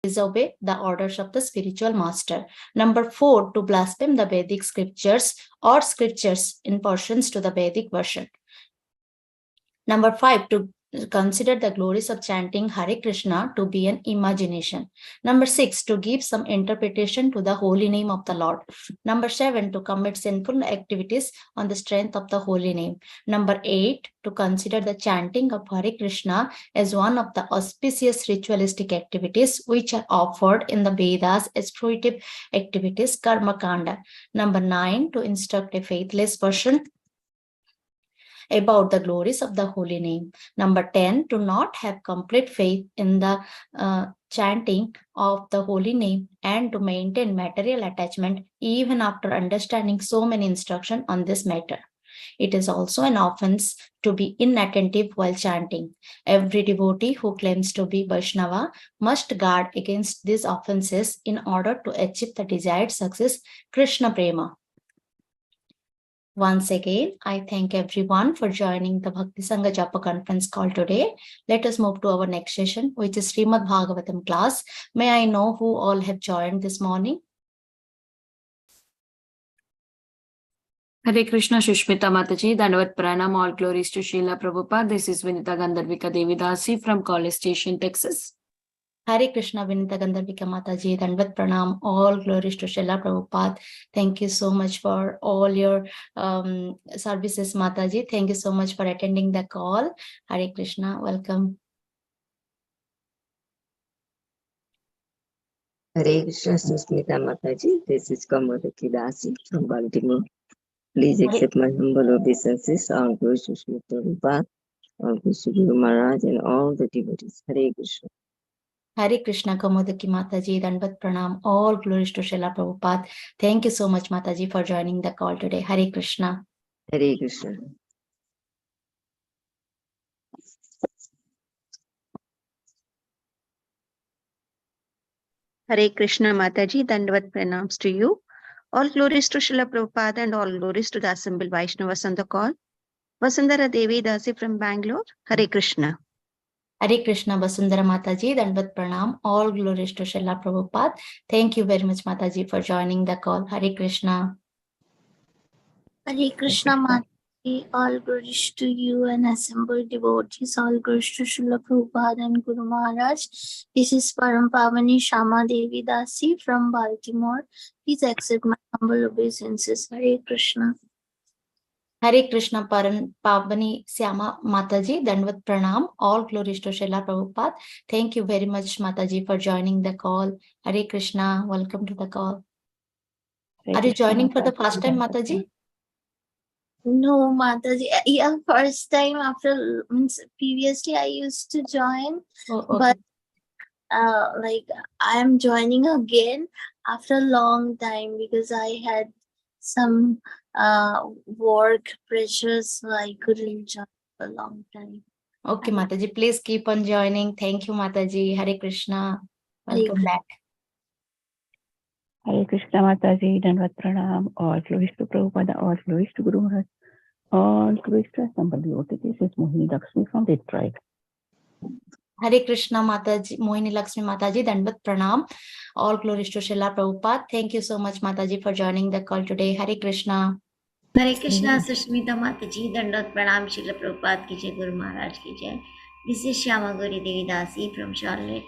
disobey the orders of the spiritual master. Number 4, to blaspheme the Vedic scriptures or scriptures in portions to the Vedic version. Number 5, to consider the glories of chanting Hare Krishna to be an imagination. Number 6, to give some interpretation to the holy name of the Lord. Number 7, to commit sinful activities on the strength of the holy name. Number 8, to consider the chanting of Hare Krishna as one of the auspicious ritualistic activities which are offered in the Vedas as fruitive activities, Karma Kanda. Number 9, to instruct a faithless person about the glories of the holy name. Number 10, to not have complete faith in the chanting of the holy name and to maintain material attachment even after understanding so many instructions on this matter. It is also an offense to be inattentive while chanting. Every devotee who claims to be Vaishnava must guard against these offenses in order to achieve the desired success, Krishna Prema. Once again, I thank everyone for joining the Bhakti Sangha Japa conference call today. Let us move to our next session, which is Srimad Bhagavatam class. May I know who all have joined this morning? Hare Krishna, Shushmita Mataji, Dandavat Pranam, all glories to Srila Prabhupada. This is Vinita Gandharvika Devidasi from College Station, Texas. Hare Krishna, Vinita Gandharvika Mataji, Dandavat Pranam, all glories to Srila Prabhupada. Thank you so much for all your services, Mataji. Thank you so much for attending the call. Hare Krishna, welcome. Hare Krishna, Susmita Mataji. This is Kamodaki Dasi from Baltimore. Please accept my humble obeisances. All glories to Srila Prabhupada, all glories to Guru Maharaj, and all the devotees. Hare Krishna. Hare Krishna, Kamodaki Mataji, Dandavat Pranam, all glories to Srila Prabhupada. Thank you so much, Mataji, for joining the call today. Hare Krishna. Hare Krishna. Hare Krishna Mataji, Dandavat Pranams to you. All glories to Srila Prabhupada and all glories to the assembled Vaishnavas on the call. Vasundhara Devi Dasi from Bangalore. Hare Krishna. Hare Krishna, Vasundhara Mataji, Dandavat Pranam, all glories to Srila Prabhupada. Thank you very much, Mataji, for joining the call. Hare Krishna. Hare Krishna Mataji, all glories to you and assembled devotees, all glories to Srila Prabhupada and Guru Maharaj. This is Param Pavani Shama Devi Dasi from Baltimore. Please accept my humble obeisances. Hare Krishna. Hare Krishna, Paran Pavani Syama Mataji, Dandavat Pranam, all glories to Srila Prabhupada. Thank you very much, Mataji, for joining the call. Hare Krishna, welcome to the call. Are you joining for the first time, Mataji? No, Mataji. Yeah, first time after, means previously I used to join, but like I'm joining again after a long time because I had some work pressures, so I couldn't join for a long time. Okay, Mataji, please keep on joining. Thank you, Mataji. Hare Krishna. Welcome back. Hare Krishna Mataji, Dandavat Pranam, all glories to Prabhupada, all glories to Guru Maharaj, all glories to assembled devotees. This is Mohini Lakshmi from Detroit. Hare Krishna Mataji, Mohini Lakshmi Mataji, Dandavat Pranam, all glories to Srila Prabhupada. Thank you so much, Mataji, for joining the call today. Hare Krishna. Hare Krishna, Sushmita Mataji, Dandavat Pranam, Srila Prabhupada ki jai, Guru Maharaj ki jai. This is Shyama Gauri Devi Dasi from Charlotte.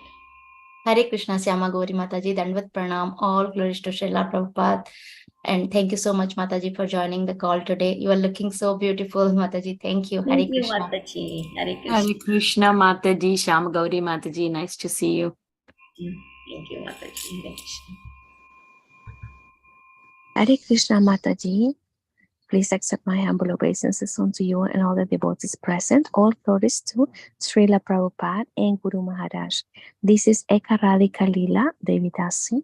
Hare Krishna, Syama Gauri Mataji, Dandavat Pranam, all glories to Srila Prabhupada. And thank you so much, Mataji, for joining the call today. You are looking so beautiful, Mataji. Thank you. Thank you, Mataji. Hare Krishna. Hare Krishna Mataji, Sham Gauri Mataji. Nice to see you. Thank you, Mataji. Hare Krishna. Hare Krishna Mataji. Please accept my humble obeisances unto you and all the devotees present. All glories to Srila Prabhupada and Guru Maharaj. This is Ekaradhika Lila Devi Dasi.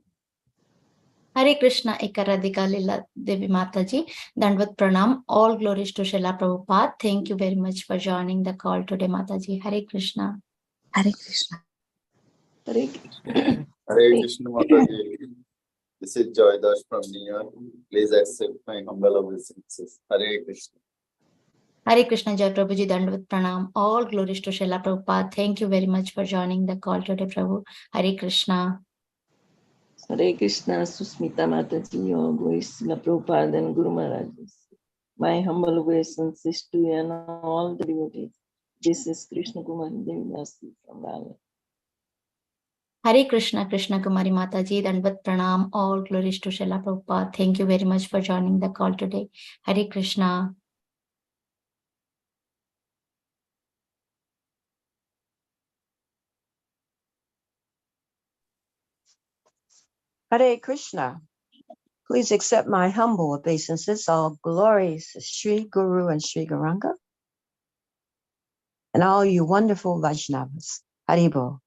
Hare Krishna, Ekaradhika Lila Devi Mataji, Dandavat Pranam, all glories to Srila Prabhupada. Thank you very much for joining the call today, Mataji. Hare Krishna. Hare Krishna. Hare Krishna. Hare Krishna Mataji. This is Joy Das from New York. Please accept my humble obeisances. Hare Krishna. Hare Krishna, Jai Prabhuji, Dandavat Pranam. All glories to Srila Prabhupada. Thank you very much for joining the call today, Prabhu. Hare Krishna. Hare Krishna, Susmita Mataji, all glories to the Prabhupada and Guru Maharaj. My humble obeisances to you and all the devotees. This is Krishna Kumari Devidasi from Bangalore. Hare Krishna, Krishna Kumari Mataji, Dandavat Pranam. All glories to Srila Prabhupada. Thank you very much for joining the call today. Hare Krishna. Hare Krishna. Please accept my humble obeisances. All glories to Sri Guru and Sri Gauranga, and all you wonderful Vaishnavas. Haribo.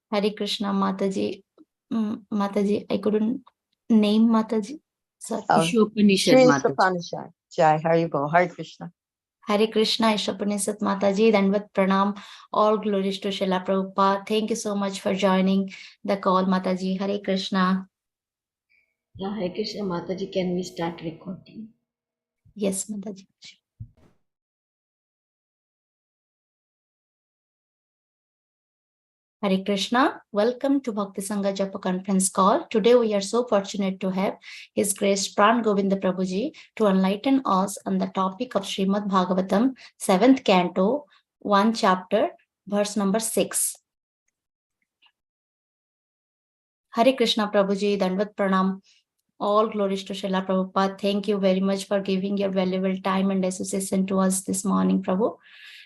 Hare Krishna, Mataji. Mataji, I couldn't name Mataji. Sorry. Ishopanishad Sri Mataji. Sapanishad. Jai Haribo. Hare Krishna. Hare Krishna, Ishopanishad Mataji, Dandavat Pranam. All glories to Srila Prabhupada. Thank you so much for joining the call, Mataji. Hare Krishna. Yeah, Hare Krishna Mataji, can we start recording? Yes, Mataji. Hare Krishna. Welcome to Bhakti Sangha Japa conference call. Today we are so fortunate to have His Grace Pran Govind Prabhuji to enlighten us on the topic of Srimad Bhagavatam, 7th canto, 1 chapter, verse number 6. Hare Krishna Prabhuji, Dandavat Pranam. All glories to Srila Prabhupada. Thank you very much for giving your valuable time and association to us this morning, Prabhu,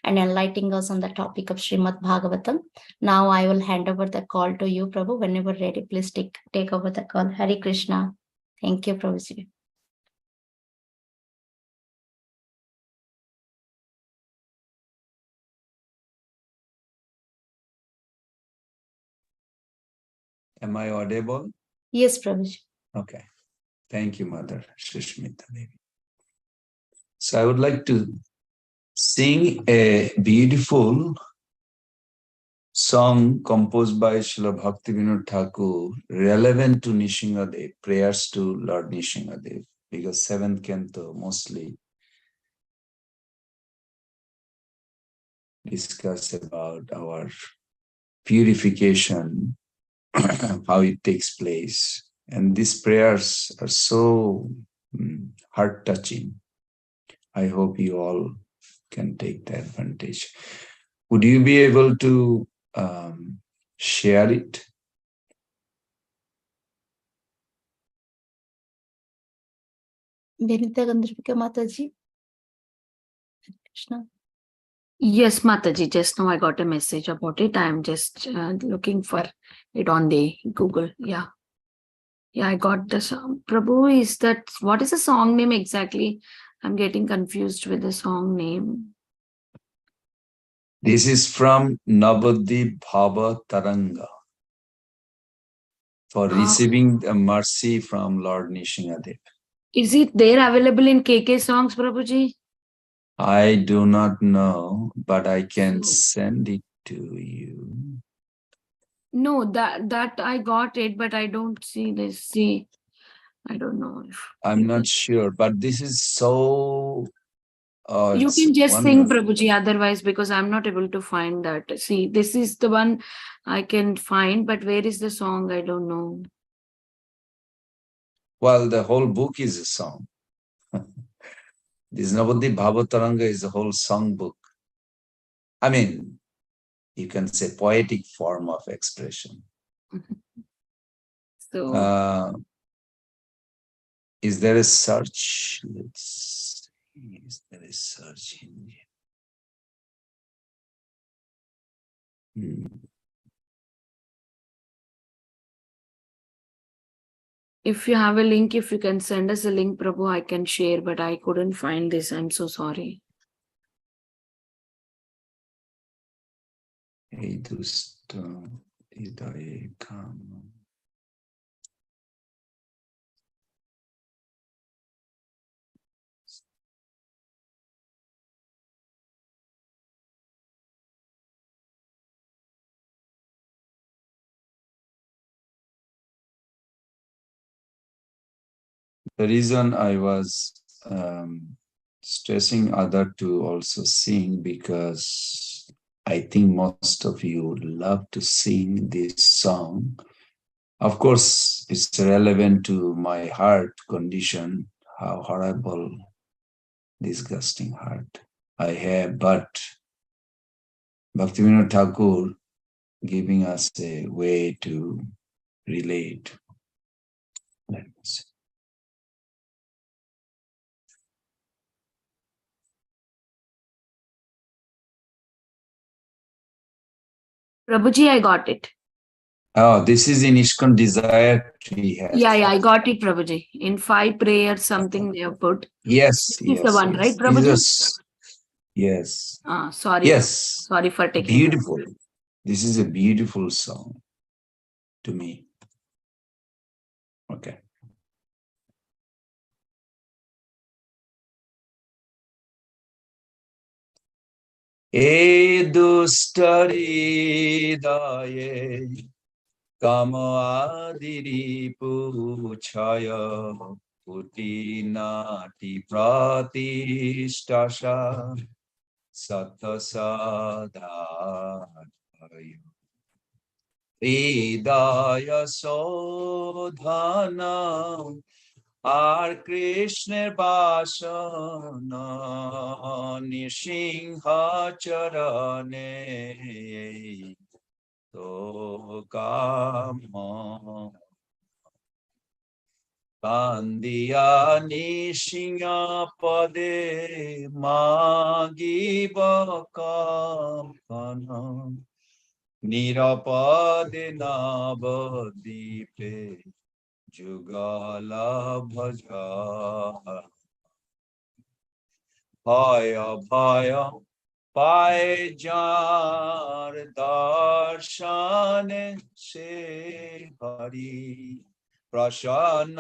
and enlightening us on the topic of Srimad Bhagavatam. Now I will hand over the call to you, Prabhu. Whenever ready, please take over the call. Hare Krishna. Thank you, Prabhuji. Am I audible? Yes, Prabhuji. Okay. Thank you, Mother Shrishmita Devi. So I would like to sing a beautiful song composed by Srila Bhaktivinoda Thakur, relevant to Nishingadev, prayers to Lord Nishingadev, because 7th canto mostly discuss about our purification, how it takes place. And these prayers are so heart-touching. I hope you all can take the advantage. Would you be able to share it? Benita Gandharvika Mataji. Hare Krishna. Yes, Mataji, just now I got a message about it. I'm just looking for it on the Google. Yeah. Yeah, I got the song. Prabhu, is that, what is the song name exactly? I'm getting confused with the song name. This is from Navadip Bhava Taranga, for receiving the mercy from Lord Nishingadev. Is it there available in KK songs, Prabhuji? I do not know, but I can send it to you. No, that I got it, but I don't see this. See, I don't know if I'm not sure, but this is so you it's can just sing, wonderful. Prabhuji, otherwise, because I'm not able to find that. See, this is the one I can find, but where is the song? I don't know. Well, the whole book is a song. This Navadip Bhava Taranga is a whole song book. I mean, you can say poetic form of expression. So, Is there a search? Let's see. Is there a search engine? if you have a link, if you can send us a link, Prabhu, I can share, but I couldn't find this. I'm so sorry. The reason I was stressing other to also sing because I think most of you love to sing this song. Of course, it's relevant to my heart condition, how horrible, disgusting heart I have, but Bhaktivinoda Thakur giving us a way to relate. Let me see. Prabhuji, I got it. Oh, this is in ISKCON Desire Tree. Yeah, I got it, Prabhuji. In 5 prayers, something they have put. Yes, This is the one, right, Prabhuji? Jesus. Yes. Sorry. Yes. Sorry for taking. Beautiful. This is a beautiful song to me. Okay. E dustari daye kama adiri puchaya puti nati pratistasha sattasadhaya hridaya sodhana আর কৃষ্ণের বাসনা নৃসিংহাচরণে তো কাম কান্দিয়া নৃসিংহ পদে মাগিব কামনা নিরাপদে নবদ্বীপে যুগলা ভজা ভয় ভয় পায় যার দর্শনে সে হরি প্রসন্ন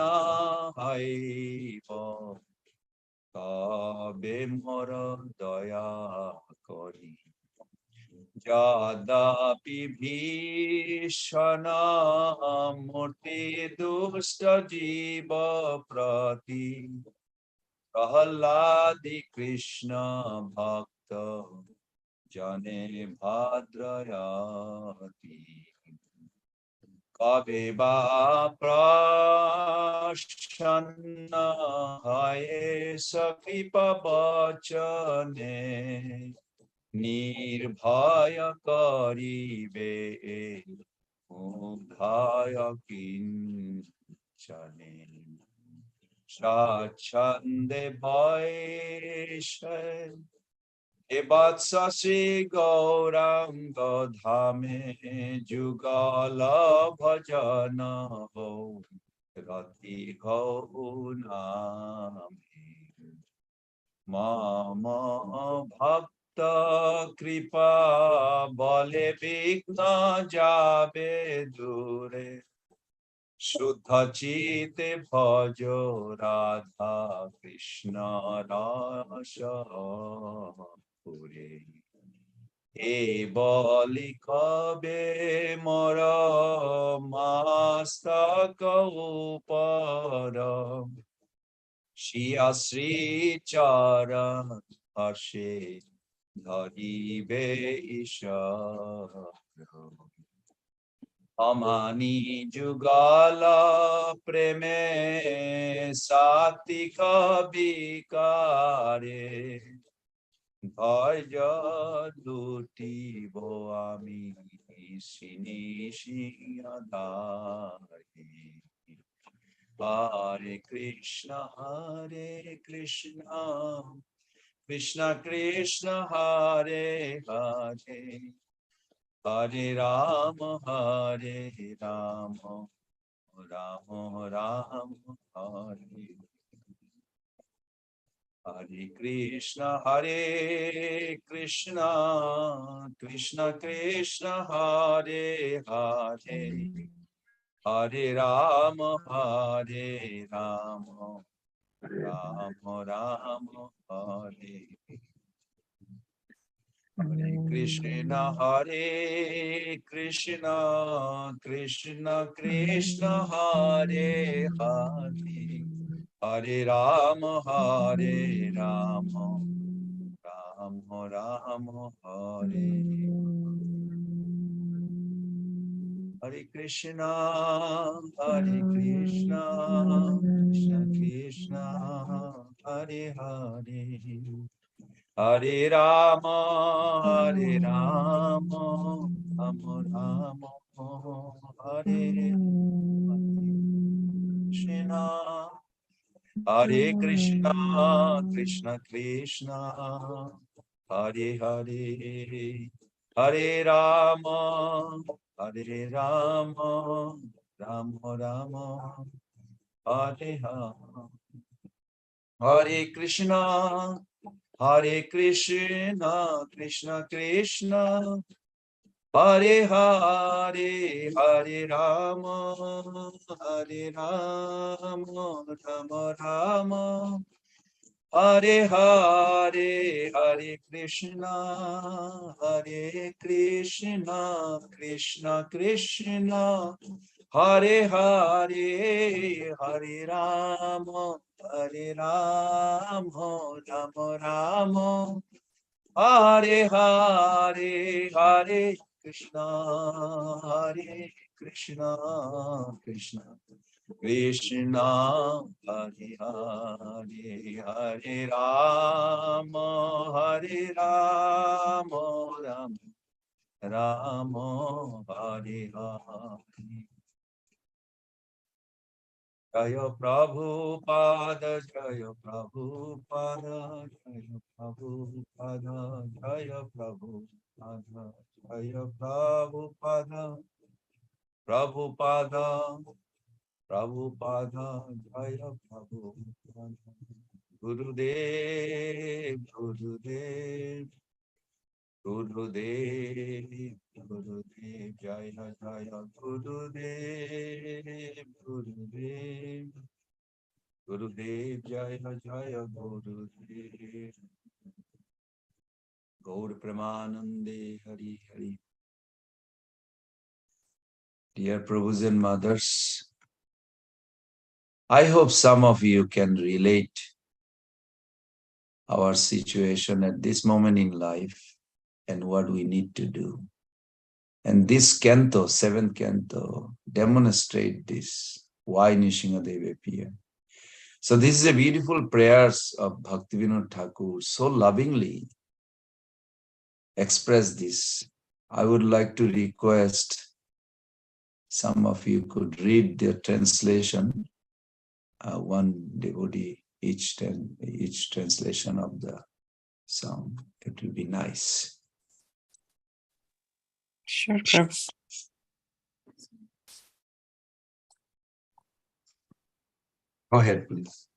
হইব তবে মোর দয়া করি যদ্যপি ভীষণ মূর্তি দুষ্ট জীব প্রতি প্রহ্লাদি কৃষ্ণ ভক্ত জনে ভদ্রয়াতি কবে বা প্রসন্ন হয় সকৃপা বচনে নির্ভয় করিবে উদ্ধায় কিঞ্চনে স্বচ্ছন্দে বৈশে বৎসসি গৌরাঙ্গ ধামে যুগল ভজন রতি গৌনামে মম ভক্ত কৃপা বলে বিঘ্ন যাবে দূরে শুদ্ধ চিতে ভজ রাধা কৃষ্ণ রস পুরে এ বলি কবে মোর মস্তক উপর শিয়া শ্রী চরণ হর্ষে ধরিবে ঈশ্বর অমানি যুগল প্রেমে সাত্বিক বিকারে ভজ লুটিব আমি সিনি সিংহদারে হরে Krishna Krishna Krishna Hare Hare Hare Ram Ram Ram Hare Hare Krishna Krishna Krishna Hare Hare Hare Ram Ram Ram Hare Hare Krishna Krishna Krishna Hare Hare Hare Rama, Hare Rama, Rama Rama, Hare Hare Krishna, Hare Krishna, Krishna Krishna, Hare Hare, Hare Rama, Hare Rama, Rama Rama, Hare Krishna, Hare Krishna, Krishna Krishna, Hare Hare, Hare Rama, Hare Rama, Rama Rama, Hare Hare, Hare Krishna, Hare Krishna, Krishna Krishna, Hare Hare, Hare Rama, Hare Rama, Rama Rama, Hare Hare, Hare Krishna, Hare Krishna, Krishna Krishna, Hare Hare, Hare Rama, Hare Rama, Rama Rama, Hare Hare, Hare Krishna, Hare Krishna, Krishna Krishna, Hare Hare, Hare Rama, Hare Rama, Rama Rama, Hare Hare. Jaya Prabhupada, Jaya Prabhupada, Jaya Prabhupada, Jaya Prabhupada, Jaya Prabhupada, Prabhupada, Prabhupada, Jaya Prabhupada, Gurudev, Gurudev, Gurudev, Gurudev, Jaya Jaya Gurudev, Gurudev, Gurudev, Jaya Jaya Gurudev. Gaur Premanande, Hari Hari. Dear Prabhus and Mothers, I hope some of you can relate our situation at this moment in life and what we need to do. And this canto, seventh canto, demonstrate this, why Nrsimhadev appeared. So this is a beautiful prayers of Bhaktivinoda Thakur, so lovingly express this. I would like to request some of you could read the translation, one devotee, each translation of the song. It will be nice. Sure, Prabhu. Go ahead, please.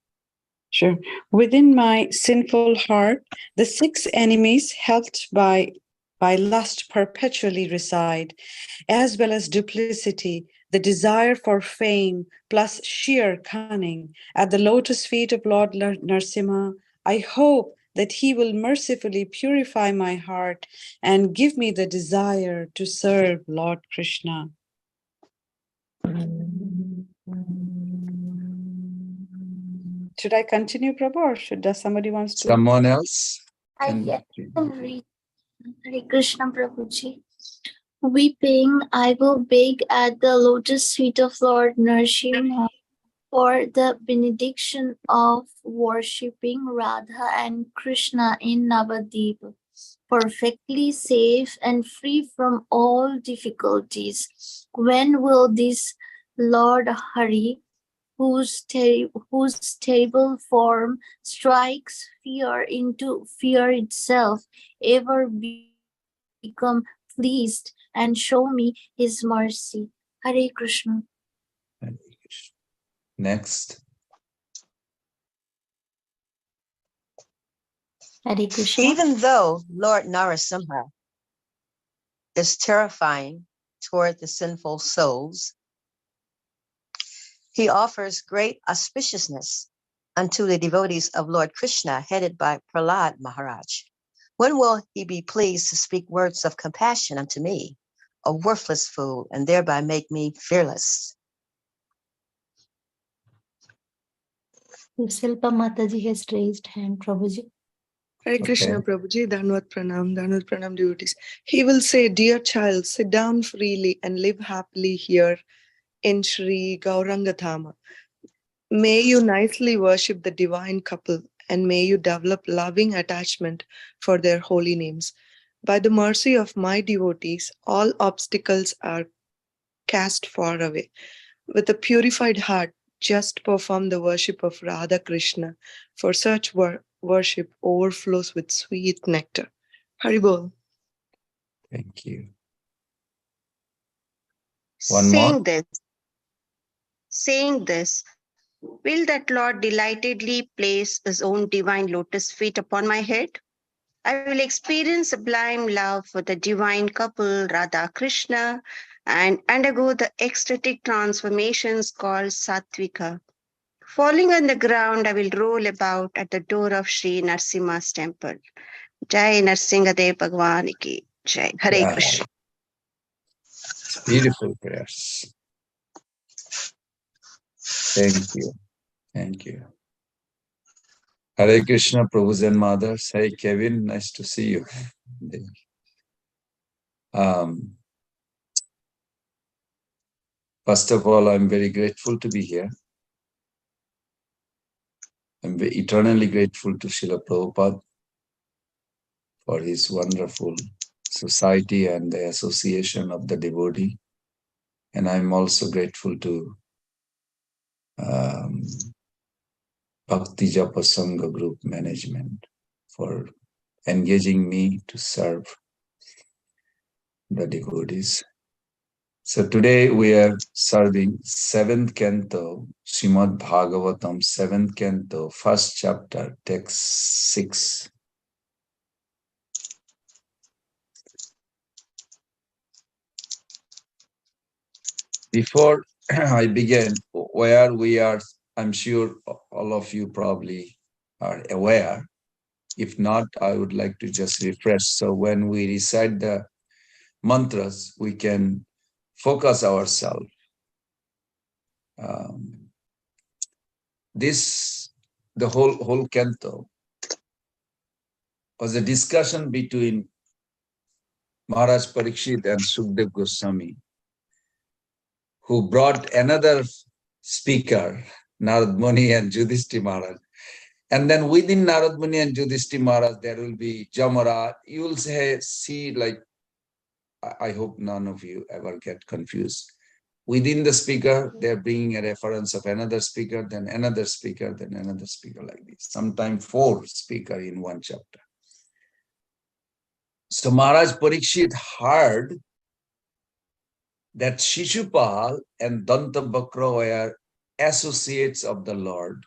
Sure. Within my sinful heart, the 6 enemies helped by lust perpetually reside, as well as duplicity, the desire for fame, plus sheer cunning. At the lotus feet of Lord Narasimha, I hope that he will mercifully purify my heart and give me the desire to serve Lord Krishna. Should I continue, Prabhu, or does somebody wants to? Someone else? I can read. Hare Krishna Prabhuji. Weeping, I will beg at the lotus feet of Lord Narasimha for the benediction of worshipping Radha and Krishna in Navadvip, perfectly safe and free from all difficulties. When will this Lord Hari, whose terrible form strikes fear into fear itself, ever become pleased and show me his mercy? Hare Krishna. Next. Hare Krishna. Even though Lord Narasimha is terrifying toward the sinful souls, he offers great auspiciousness unto the devotees of Lord Krishna, headed by Prahlad Maharaj. When will he be pleased to speak words of compassion unto me, a worthless fool, and thereby make me fearless? Silpa Mataji has raised hand, Prabhuji. Hare Krishna, Prabhuji, Danvat Pranam devotees. He will say, dear child, sit down freely and live happily here in Sri Gauranga Dhama. May you nicely worship the divine couple and may you develop loving attachment for their holy names. By the mercy of my devotees, all obstacles are cast far away. With a purified heart, just perform the worship of Radha Krishna, for such worship overflows with sweet nectar. Haribol. Thank you. One more. Saying this, will that Lord delightedly place his own divine lotus feet upon my head? I will experience sublime love for the divine couple Radha Krishna and undergo the ecstatic transformations called Sattvika. Falling on the ground, I will roll about at the door of Sri Narsimha's temple. Jai Narsingadev Bhagwan ki Jai. Hare Krishna. It's beautiful prayers. Thank you. Thank you. Hare Krishna, Prabhus and Mothers. Hey, Kevin, nice to see you. First of all, I'm very grateful to be here. I'm eternally grateful to Srila Prabhupada for his wonderful society and the association of the devotee. And I'm also grateful to Bhakti Japa Sangha Group Management for engaging me to serve the devotees. So today we are serving 7th canto, Srimad Bhagavatam, 7th canto, 1st chapter, text 6. Before I begin, where we are, I'm sure all of you probably are aware. If not, I would like to just refresh. So when we recite the mantras, we can focus ourselves. The whole canto was a discussion between Maharaj Parikshit and Sukdev Goswami, who brought another speaker, Narad Muni and Yudhishthira Maharaj. And then within Narad Muni and Yudhishthira Maharaj, there will be Jamara. You will see, like, I hope none of you ever get confused. Within the speaker, they're bringing a reference of another speaker, then another speaker, then another speaker, like this. Sometimes 4 speakers in one chapter. So Maharaj Parikshit heard that Shishupal and Dantabhakra were associates of the Lord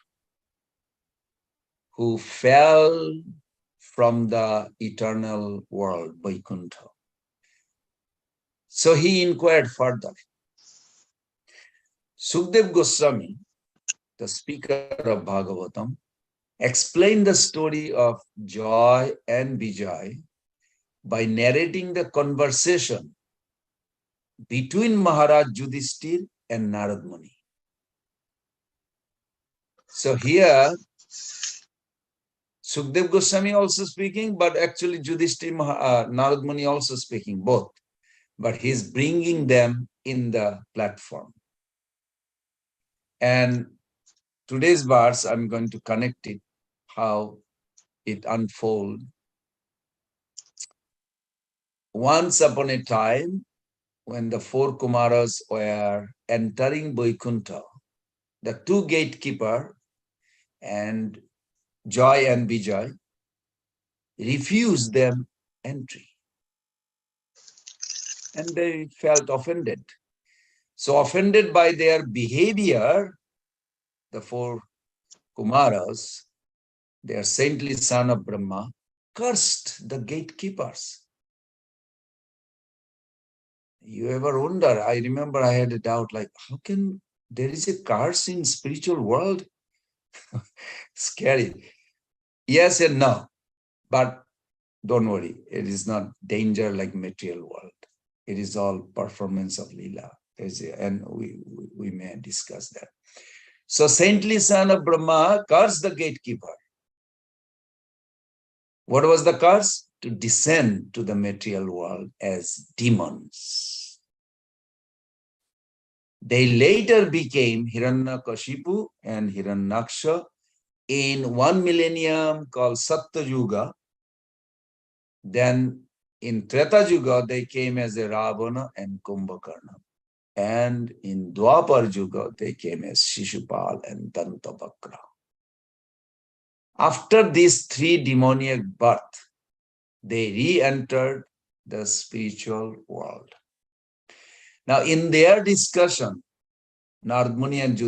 who fell from the eternal world, Vaikuntha. So he inquired further. Sukdev Goswami, the speaker of Bhagavatam, explained the story of Joy and Vijay by narrating the conversation between Maharaj Yudhishthira and Narad Muni. So here, Sukdev Goswami also speaking, but actually Yudhishthira, Narad Muni also speaking, both. But he's bringing them in the platform. And today's verse, I'm going to connect it, how it unfolds. Once upon a time, when the 4 Kumaras were entering Vaikuntha, the 2 gatekeepers and Joy and Vijay refused them entry. And they felt offended. So offended by their behavior, the 4 Kumaras, their saintly son of Brahma, cursed the gatekeepers. You ever wonder? I remember I had a doubt, like, how can there is a curse in spiritual world? Scary. Yes and no, but don't worry. It is not danger like material world. It is all performance of Leela. And we may discuss that. So saintly son of Brahma cursed the gatekeeper. What was the curse? To descend to the material world as demons. They later became Hiranyakashipu and Hiranyaksha in 1 millennium called Satya Yuga. Then in Treta Yuga, they came as a Ravana and Kumbhakarna. And in Dwapar Yuga, they came as Shishupal and Dantavakra. After these three demoniac births, they re-entered the spiritual world. Now, in their discussion, Narad Muni and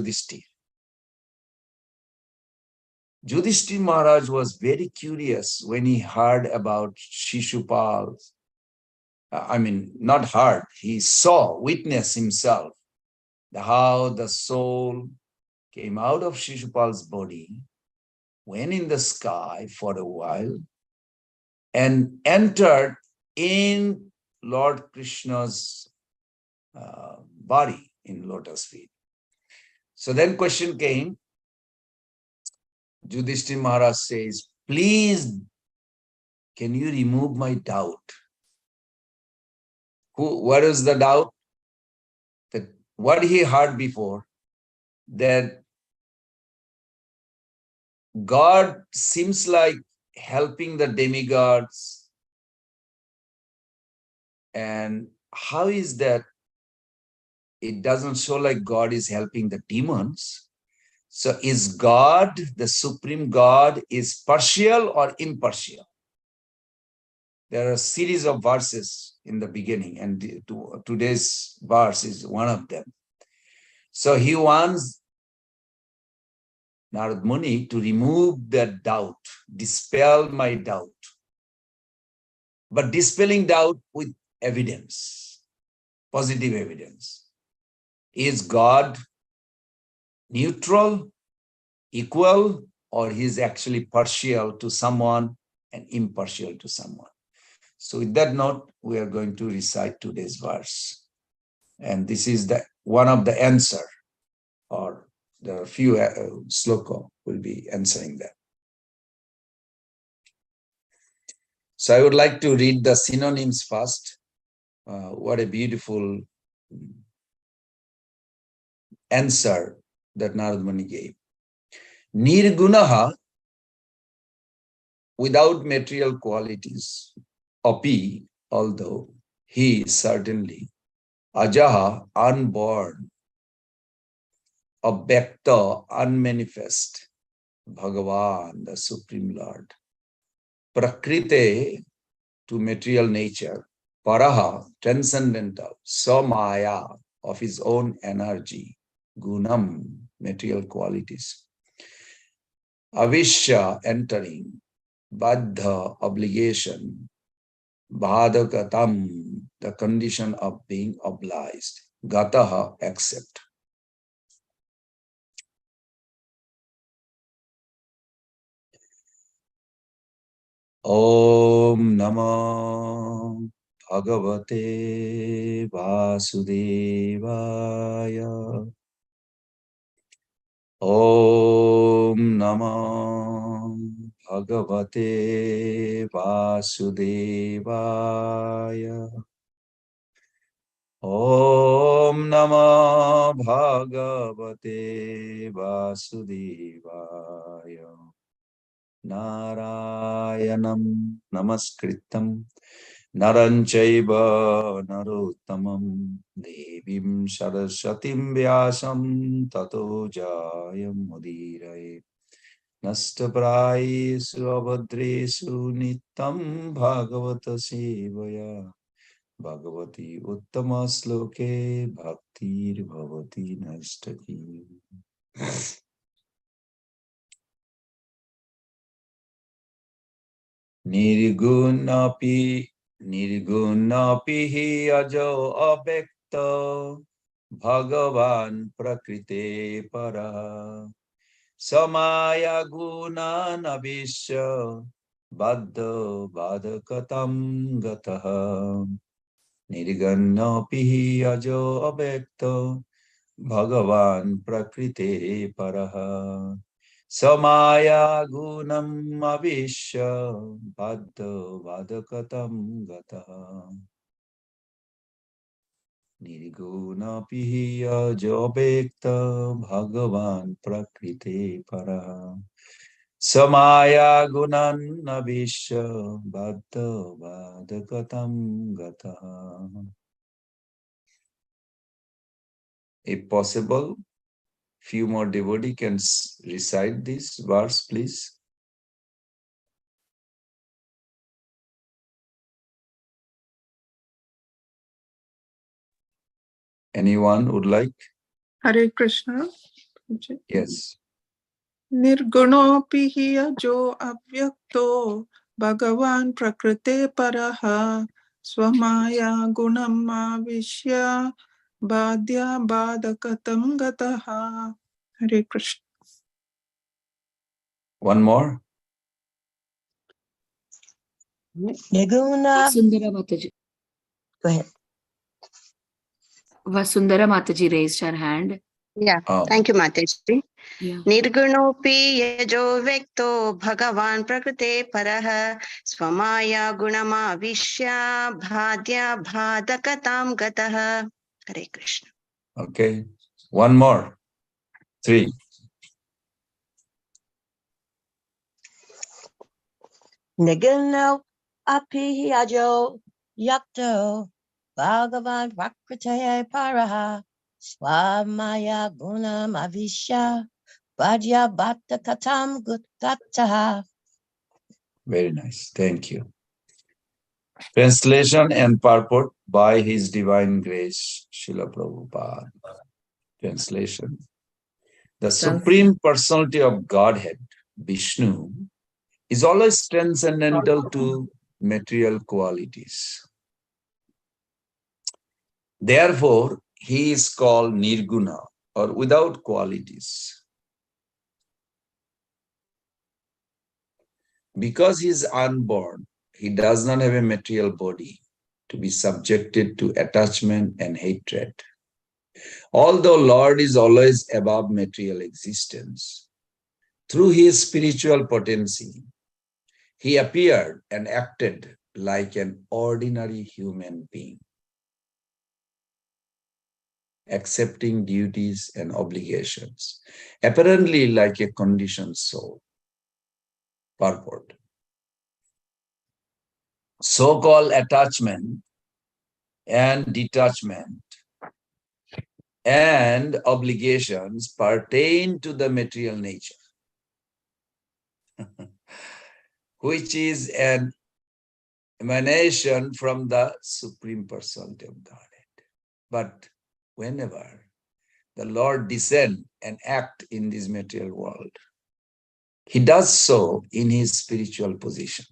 Yudhishthira Maharaj was very curious when he heard about Shishupal. Not heard, he saw, witnessed himself, how the soul came out of Shishupal's body, went in the sky for a while, and entered in Lord Krishna's body in lotus feet. So then question came, Yudhishthira Maharaj says, please, can you remove my doubt? What is the doubt? That what he heard before, that God seems like helping the demigods. And how is that? It doesn't show like God is helping the demons. So is God, the supreme God, is partial or impartial? There are a series of verses in the beginning, and today's verse is one of them. So he wants Narad Muni to remove that doubt, dispel my doubt. But dispelling doubt with evidence, positive evidence. Is God neutral, equal, or he is actually partial to someone and impartial to someone? So with that note, we are going to recite today's verse. And this is one of the answer, or there are a few sloka will be answering that. So I would like to read the synonyms first. What a beautiful answer that Narad Muni gave. Nirgunaha, without material qualities. Api, although he certainly. Ajaha, unborn. Abhyakta, unmanifest. Bhagavan, the Supreme Lord. Prakrite, to material nature. Paraha, transcendental. Samaya, of his own energy. Gunam, material qualities. Avishya, entering. Baddha, obligation. Bhadakatam, the condition of being obliged. Gataha, accept. Om Namah Bhagavate Vasudevaya. Om Namah Bhagavate Vasudevaya. Om Namah Bhagavate Vasudevaya. Narayanam Namaskritam Naranchaiva Narottamam Devim Saraswatim Vyasam Tato Jayam Mudiraye Nastaprayesu Abhadresu Nitam Bhagavata Sevaya Bhagavati Uttama Sloke Bhaktir Bhavati Nastaki. Nirgunapi hi ajo abhekta Bhagavan prakrite para Samaya guna nabisya Baddha badakatam gataha. Nirgunapi hi ajo abhekta Bhagavan prakrite paraha samaya gunam avishya bhaddha vadakatam gataha nirguna piya jobekta Bhagavan prakrite paraha samaya gunan avishya bhaddha vadakatam gataha. If possible, few more devotees can recite this verse, please. Anyone would like? Hare Krishna. Yes. Nirgunopi hi ajo avyakto Bhagavan prakrite paraha Swamaya gunam avishya Badya badakatam gataha. Hare Krishna. One more. Nirguna. Sundara Mataji. Go ahead. Vasundhara Mataji raised her hand. Yeah, thank you, Mataji. Yeah. Nirgunopi yajo vekto Bhagavan prakrite paraha Swamaya gunama vishya bhadya bhadakatam gataha. Hare Krishna. Okay. One more. 3. Nirguna api ajo yakto Bhagavan prakrite paraha Swamaya gunam avisha Bhadya bhattakatam gataha. Very nice. Thank you. Translation and purport by His Divine Grace, Srila Prabhupada. Translation. The Supreme Personality of Godhead, Vishnu, is always transcendental to material qualities. Therefore, he is called Nirguna, or without qualities. Because he is unborn, he does not have a material body to be subjected to attachment and hatred. Although Lord is always above material existence, through his spiritual potency, he appeared and acted like an ordinary human being, accepting duties and obligations, apparently like a conditioned soul. Purport. So-called attachment and detachment and obligations pertain to the material nature, which is an emanation from the Supreme Personality of Godhead. But whenever the Lord descends and acts in this material world, he does so in his spiritual position.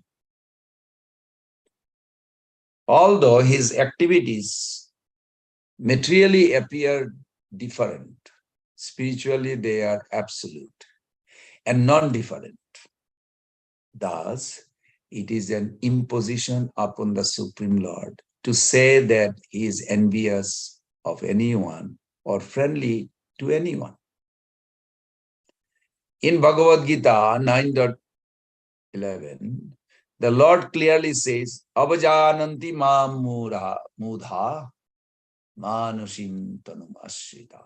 Although his activities materially appear different, spiritually they are absolute and non-different. Thus, it is an imposition upon the Supreme Lord to say that he is envious of anyone or friendly to anyone. In Bhagavad Gita 9.11, the Lord clearly says, Avajananti mam mudha manushim tanum ashrita.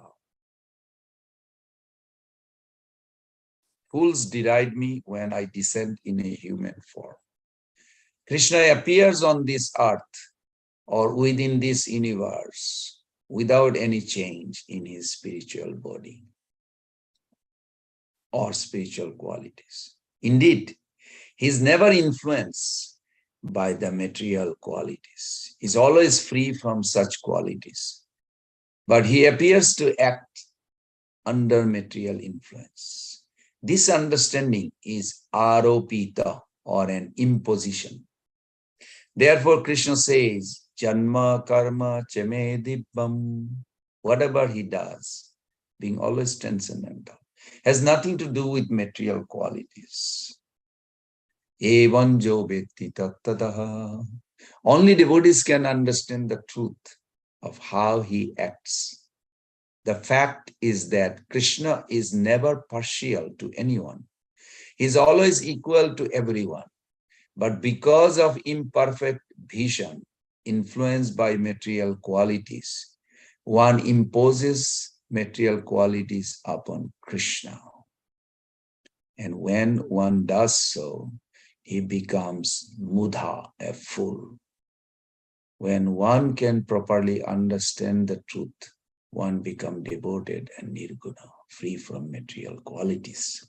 Fools deride me when I descend in a human form. Krishna appears on this earth or within this universe without any change in his spiritual body or spiritual qualities. Indeed, he is never influenced by the material qualities. He is always free from such qualities. But he appears to act under material influence. This understanding is aropita, or an imposition. Therefore, Krishna says, Janma karma chame dibbam. Whatever he does, being always transcendental, has nothing to do with material qualities. Evan jo vetti tattataha. Only devotees can understand the truth of how he acts. The fact is that Krishna is never partial to anyone. He is always equal to everyone. But because of imperfect vision, influenced by material qualities, one imposes material qualities upon Krishna. And when one does so, he becomes mudha, a fool. When one can properly understand the truth, one becomes devoted and nirguna, free from material qualities.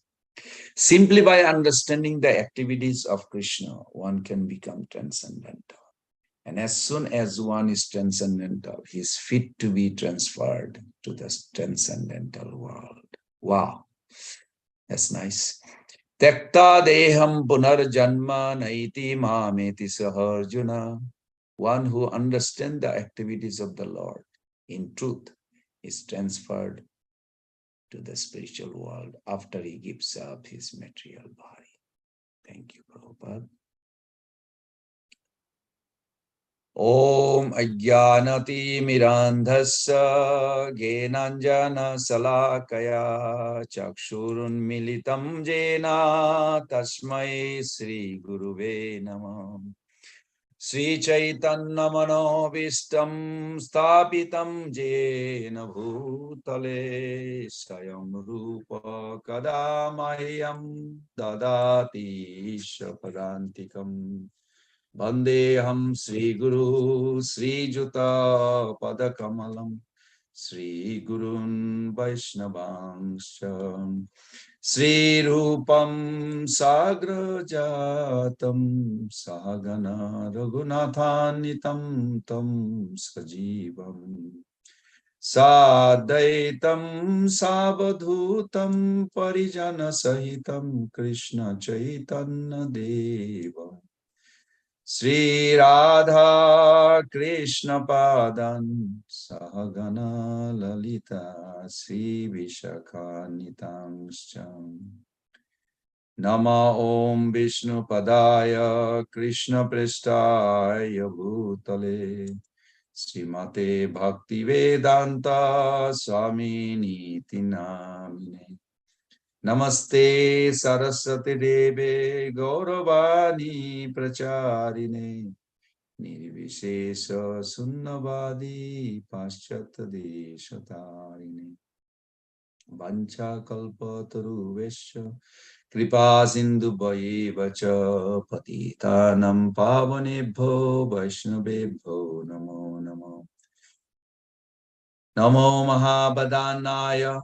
Simply by understanding the activities of Krishna, one can become transcendental. And as soon as one is transcendental, he is fit to be transferred to the transcendental world. Wow, that's nice. Tekta deham punarjanma naiti mameti saharjuna. One who understands the activities of the Lord in truth is transferred to the spiritual world after he gives up his material body. Thank you, Prabhupada. Om Ajnanati Mirandhasya Genanjana Salakaya Chakshurun Militam Jena Tasmai Sri Guruve Namah. Sri Chaitanya Manovistam Stapitam Jena Bhutale Sayam Rupa Kadamahyam Dadati Shapadantikam Vandeham Sri Guru Sri Juta Padakamalam Sri Gurun Vaishnavangsha Sri Rupam Sagra Jatam Sagana Raghunathanitam Tam Sajivam Sadaitam Savadhutam Parijana Sahitam Krishna Chaitanya Devam Sri Radha Krishna Padan Sahagana Lalita Sri Vishakha Nitangscha Nama Om Vishnu Padaya Krishna Prestaya Bhutale Srimate Bhakti Vedanta Swami Niti Namine Namaste Saraswati Deve Gauravani Pracharine Nirvishesha Sunnavadi Paschata Deshatarine Vancha Kalpataru Vesha Kripa Sindhu Vacha Patitanam Pavanebho Vaishnavebho Namo Namo Namo Mahabhadanaya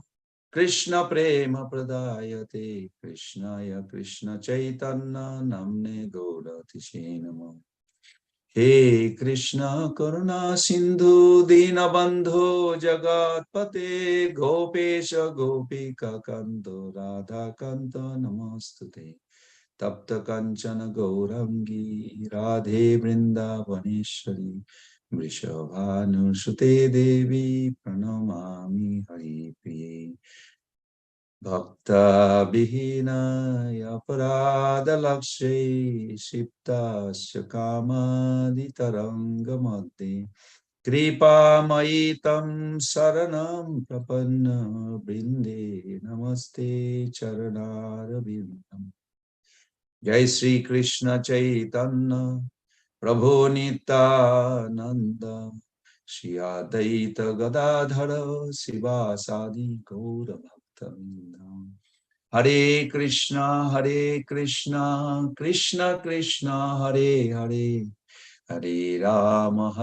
Krishna Prema Pradayate Krishnaya Krishna Chaitanya Namne Gauratishe Namo He Krishna Karuna Sindhu Dinabandho Jagatpate Gopesha Gopika Kanto Radha Kanta Namastute Tapta Kanchana Gaurangi Radhe Vrindavaneshwari Vrishabhanu Sute Devi Pranamami Hari Priye Bhakta Bihina Aparada Lakshay Shiptasya Kamadi Taranga Madhi Kripa Maitam Saranam Prapanna Brinde Namaste Charanara Bindam Jai Sri Krishna Chaitanya Prabhu Nityananda Shri Adaita Gadadhara Sivasadi Gaura Bhaktavinda Hare Krishna Krishna Krishna Hare Hare Hare Rama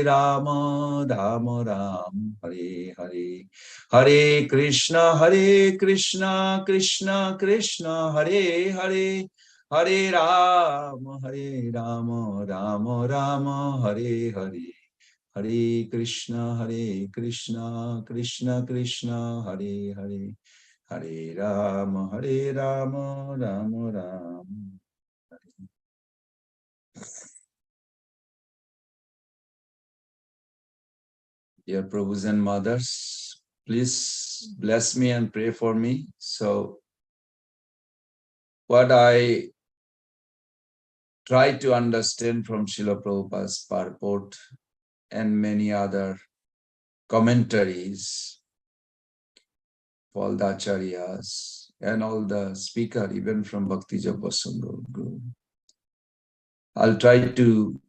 Rama Rama Hare Hare Hare Krishna Krishna Krishna Hare Hare Hare Rama Rama Rama Hare Hare Hare Krishna Krishna Krishna Hare Hare Hare Rama Rama Rama Hare. Dear Prabhus and Mothers, please bless me and pray for me. So what I try to understand from Srila Prabhupada's purport and many other commentaries all the acharyas and all the speakers, even from Bhakti Jabasanga Guru. I'll try to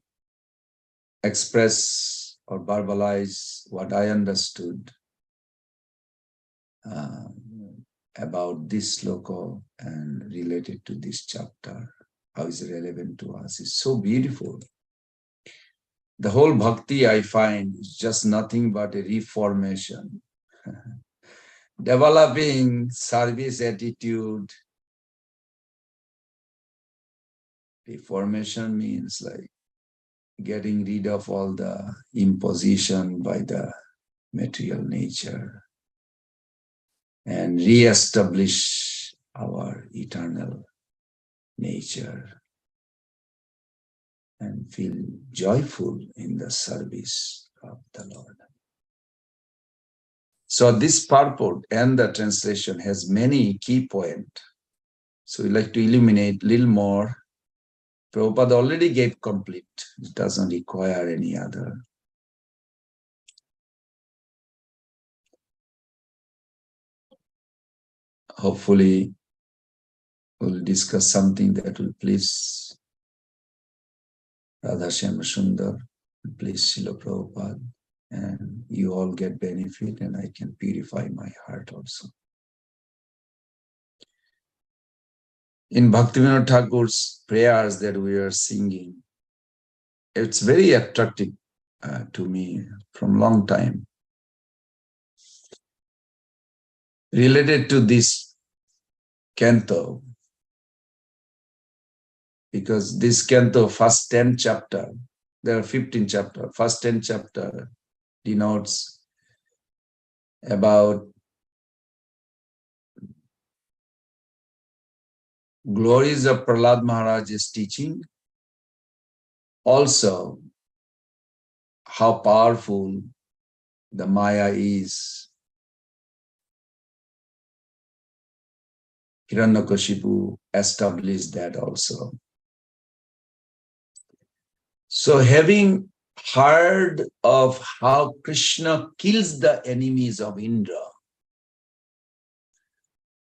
express or verbalize what I understood about this sloka and related to this chapter. How is it relevant to us? It's so beautiful. The whole bhakti, I find, is just nothing but a reformation. Developing service attitude. Reformation means like getting rid of all the imposition by the material nature and re-establish our eternal nature and feel joyful in the service of the Lord. So this purport and the translation has many key points. So we like to illuminate a little more. Prabhupada already gave complete. It doesn't require any other. Hopefully, we'll discuss something that will please Radha Shyama Sundar, please Srila Prabhupada, and you all get benefit, and I can purify my heart also. In Bhaktivinoda Thakur's prayers that we are singing, it's very attractive to me from long time. Related to this canto, because this canto, first 10 chapter, there are 15 chapter, first 10 chapter denotes about glories of Prahlad Maharaj's teaching, also how powerful the Maya is. Hiranyakashipu established that also. So having heard of how Krishna kills the enemies of Indra,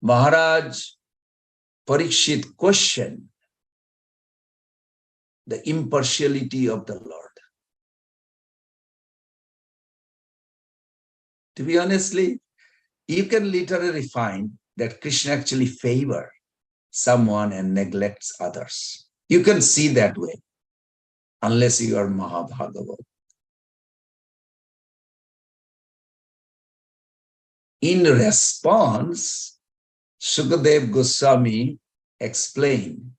Maharaj Parikshit questioned the impartiality of the Lord. To be honestly, you can literally find that Krishna actually favors someone and neglects others. You can see that way, unless you are Mahabhagavat. In response, Sukadev Goswami explained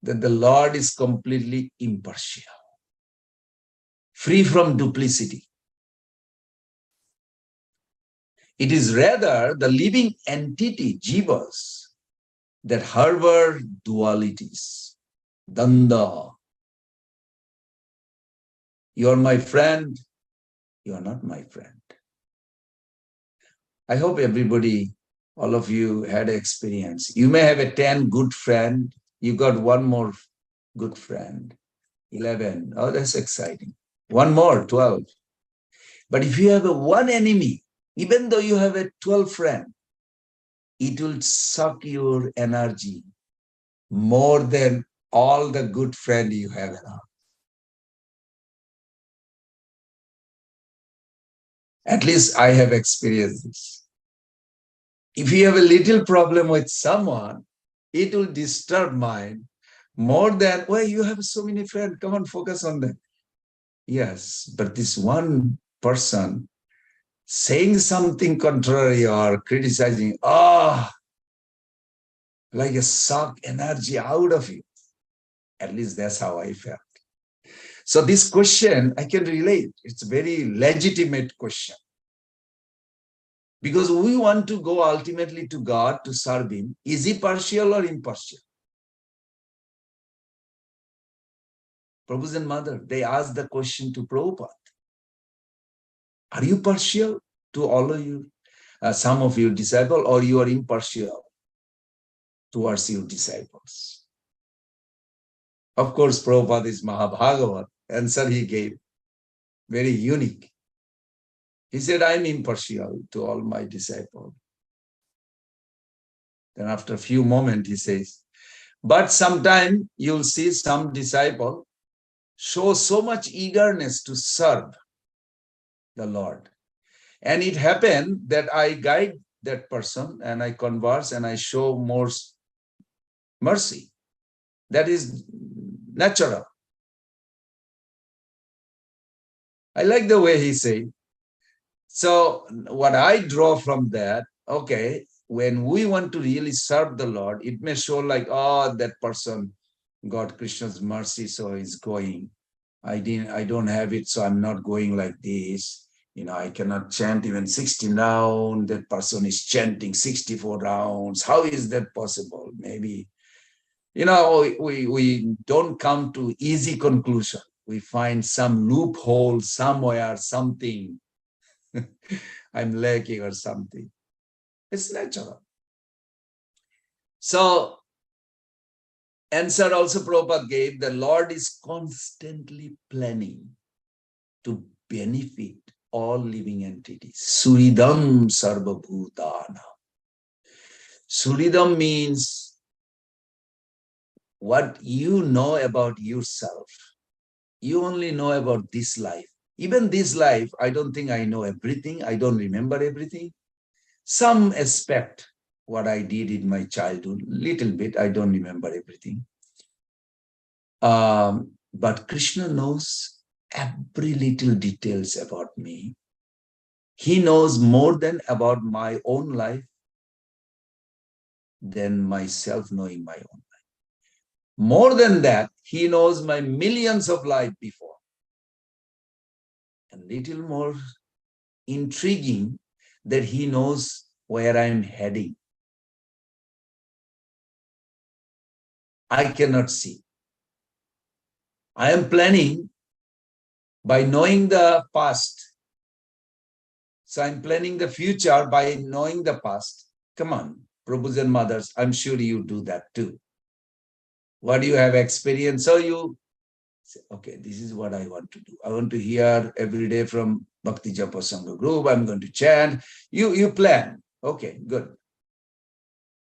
that the Lord is completely impartial, free from duplicity. It is rather the living entity, jivas, that harbor dualities, danda. You are my friend, you are not my friend. I hope everybody, all of you had experience. You may have a 10 good friend, you got one more good friend, 11. Oh, that's exciting. One more, 12. But if you have a one enemy, even though you have a 12 friend, it will suck your energy more than all the good friends you have around. At least I have experienced this. If you have a little problem with someone, it will disturb mine more than, well, you have so many friends, come on, focus on them. Yes, but this one person saying something contrary or criticizing, like a suck energy out of you. At least that's how I felt. So this question, I can relate. It's a very legitimate question. Because we want to go ultimately to God to serve Him. Is He partial or impartial? Prabhu's and Mother, they asked the question to Prabhupada. Are you partial to all of you, some of your disciples, or you are impartial towards your disciples? Of course, Prabhupada is Mahabhagavat. Answer he gave, very unique. He said, I'm impartial to all my disciples. Then after a few moments, he says, but sometime you'll see some disciple show so much eagerness to serve the Lord. And it happened that I guide that person and I converse and I show more mercy. That is natural. I like the way he said. So what I draw from that, okay, when we want to really serve the Lord, it may show like, oh, that person got Krishna's mercy, so he's going. I don't have it, so I'm not going like this. I cannot chant even 16 rounds. That person is chanting 64 rounds. How is that possible? Maybe, we don't come to easy conclusion. We find some loophole somewhere, something. I'm lacking or something. It's natural. So, answer also Prabhupada gave, the Lord is constantly planning to benefit all living entities. Suridam sarva bhutana. Suridam means what you know about yourself. You only know about this life. Even this life, I don't think I know everything. I don't remember everything. Some aspect what I did in my childhood, little bit, I don't remember everything. But Krishna knows every little details about me. He knows more than about my own life than myself knowing my own life. More than that, he knows my millions of life before. And little more intriguing that he knows where I'm heading. I cannot see. I am planning by knowing the past. So I'm planning the future by knowing the past. Come on, Prabhus and mothers, I'm sure you do that too. What do you have experienced? So you say, okay, this is what I want to do. I want to hear every day from Bhakti Japa Sangha group. I'm going to chant. You plan. Okay, good.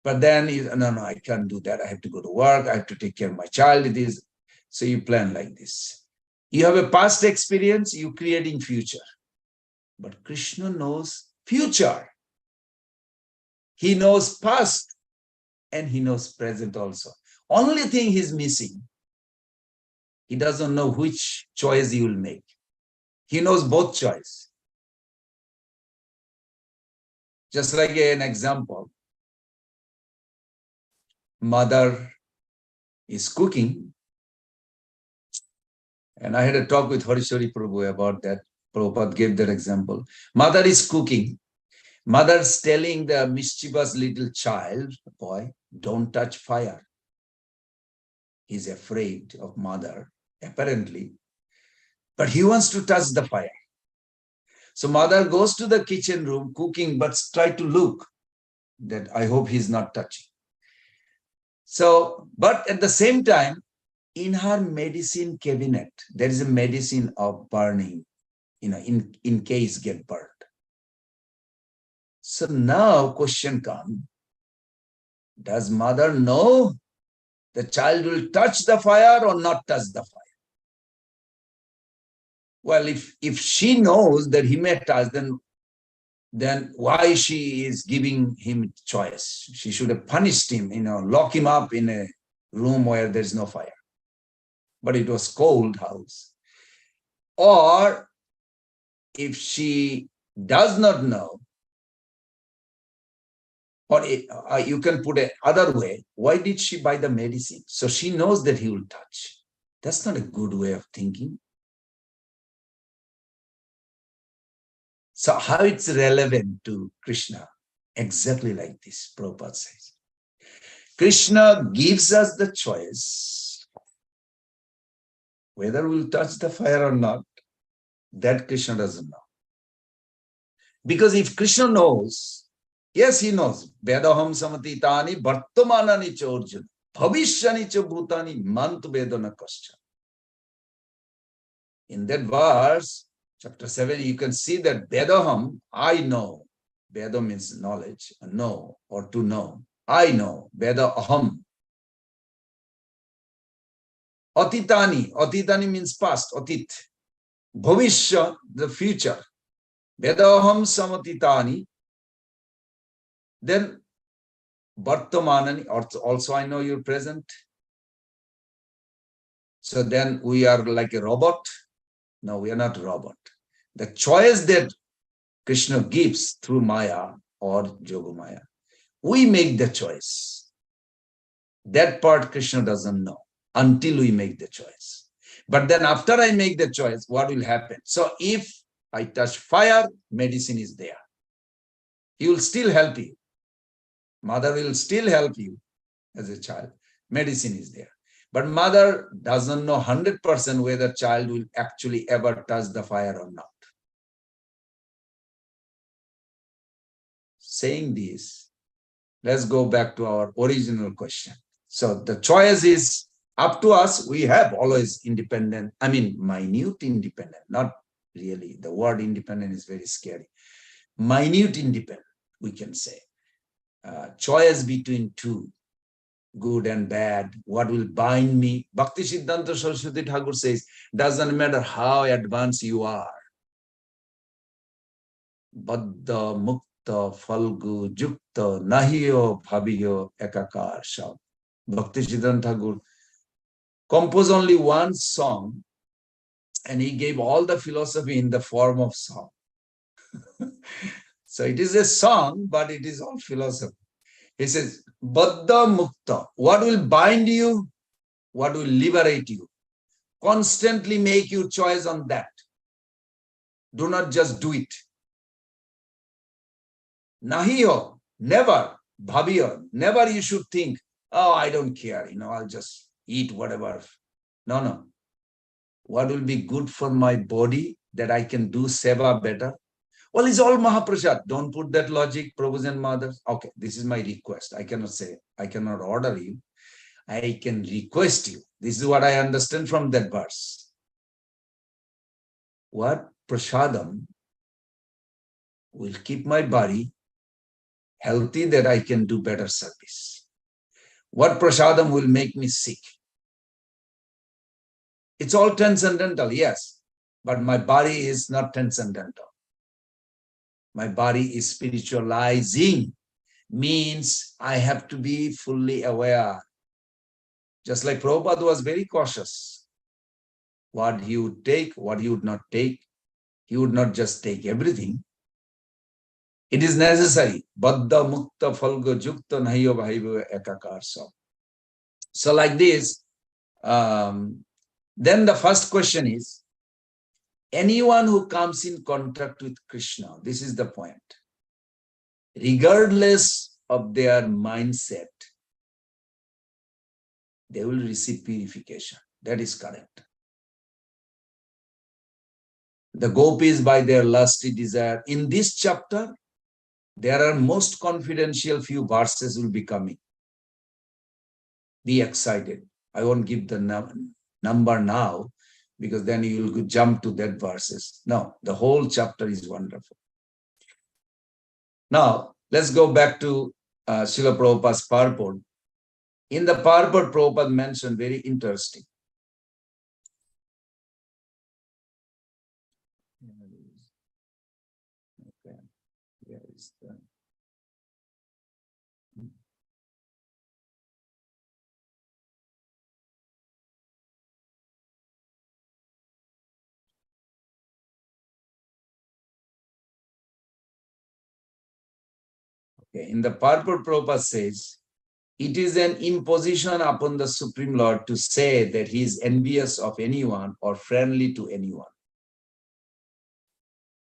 But then, no, I can't do that. I have to go to work. I have to take care of my child. It is. So you plan like this. You have a past experience, you creating future. But Krishna knows future. He knows past and he knows present also. Only thing he's missing, he doesn't know which choice he will make. He knows both choice. Just like an example, mother is cooking. And I had a talk with Harishwari Prabhu about that. Prabhupada gave that example. Mother is cooking. Mother's telling the mischievous little child, boy, don't touch fire. He's afraid of mother, apparently. But he wants to touch the fire. So mother goes to the kitchen room cooking, but try to look that I hope he's not touching. So, but at the same time, in her medicine cabinet, there is a medicine of burning, in case get burned. So now question comes, does mother know the child will touch the fire or not touch the fire? Well, if she knows that he may touch, then why she is giving him choice? She should have punished him, lock him up in a room where there's no fire. But it was cold house. Or if she does not know, or you can put it other way, why did she buy the medicine? So she knows that he will touch. That's not a good way of thinking. So how it's relevant to Krishna? Exactly like this, Prabhupada says. Krishna gives us the choice whether we'll touch the fire or not. That Krishna doesn't know. Because if Krishna knows, yes, he knows. Vedaham samatitani bhartamanani cha Arjuna. Bhavishyani cha bhutani mantu vedana kascha. In that verse, chapter 7, you can see that Vedaham, I know. Veda means knowledge, know or to know. I know. Veda aham. Atitani. Atitani means past. Atit. Bhavishya, the future. Veda aham samatitani. Then Vartamanani, also I know you're present. So then we are like a robot. No, we are not a robot. The choice that Krishna gives through Maya or Yogamaya, we make the choice. That part Krishna doesn't know until we make the choice. But then after I make the choice, what will happen? So if I touch fire, medicine is there. He will still help you. Mother will still help you as a child. Medicine is there. But mother doesn't know 100% whether child will actually ever touch the fire or not. Saying this, let's go back to our original question. So the choice is up to us. We have always independent, minute independent, not really. The word independent is very scary. Minute independent, we can say. Choice between two, good and bad, what will bind me. Bhakti Siddhanta Saraswati Thakur says, doesn't matter how advanced you are. Baddha, Mukta, Falgu, Jukta, Nahiyo, Bhabiyo, Ekakar, Shab. Bhakti Siddhanta Thakur composed only one song and he gave all the philosophy in the form of song. So it is a song, but it is all philosophy. He says, Baddha Mukta, what will bind you? What will liberate you? Constantly make your choice on that. Do not just do it. Nahiyo, never. Bhabiyo, never you should think, oh, I don't care, I'll just eat whatever. No. What will be good for my body that I can do seva better? Well, it's all Mahaprasad. Don't put that logic, Prabhus and mothers. Okay, this is my request. I cannot order you. I can request you. This is what I understand from that verse. What prasadam will keep my body healthy that I can do better service? What prasadam will make me sick? It's all transcendental, yes, but my body is not transcendental. My body is spiritualizing, means I have to be fully aware. Just like Prabhupada was very cautious. What he would take, what he would not take. He would not just take everything. It is necessary. Baddha mukta falga jukta nahiyo bhaiva ekakar. So like this, then the first question is, anyone who comes in contact with Krishna, this is the point, regardless of their mindset, they will receive purification. That is correct. The gopis by their lusty desire. In this chapter, there are most confidential few verses will be coming. Be excited. I won't give the number now, because then you will jump to that verses. No, the whole chapter is wonderful. Now, let's go back to Srila Prabhupada's purport. In the purport, Prabhupada mentioned very interesting. Okay, where is the... Okay, in the purport, Prabhupada says, it is an imposition upon the Supreme Lord to say that he is envious of anyone or friendly to anyone.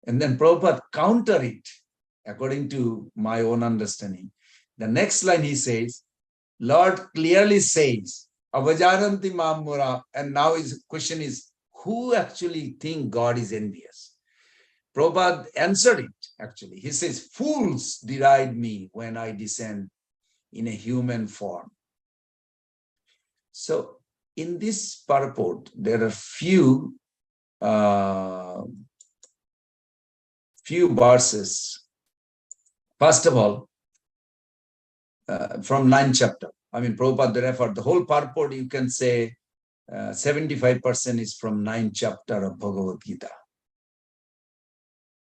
And then Prabhupada counter it, according to my own understanding. The next line he says, Lord clearly says, Avajaranti Mamura, and now his question is, who actually think God is envious? Prabhupada answered it, actually. He says, fools deride me when I descend in a human form. So in this purport, there are few verses. First of all, from 9th chapter. I mean, Prabhupada referred the whole purport, you can say 75% is from 9th chapter of Bhagavad Gita,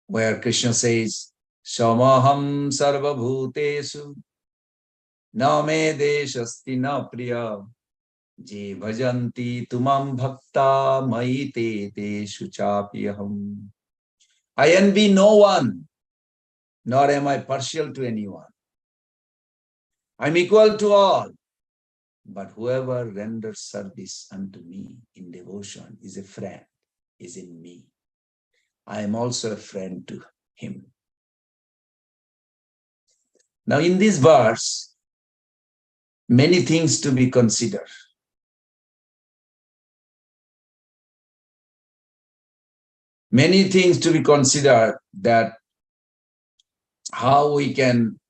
where Krishna says, Samaham sarva bhutesu na me deshasti na priya je bhajanti tumam bhakta maite teshu chapyaham. I envy no one, nor am I partial to anyone. I'm equal to all. But whoever renders service unto me in devotion is a friend, is in me. I am also a friend to him. Now in this verse, many things to be considered. Many things to be considered, that how we can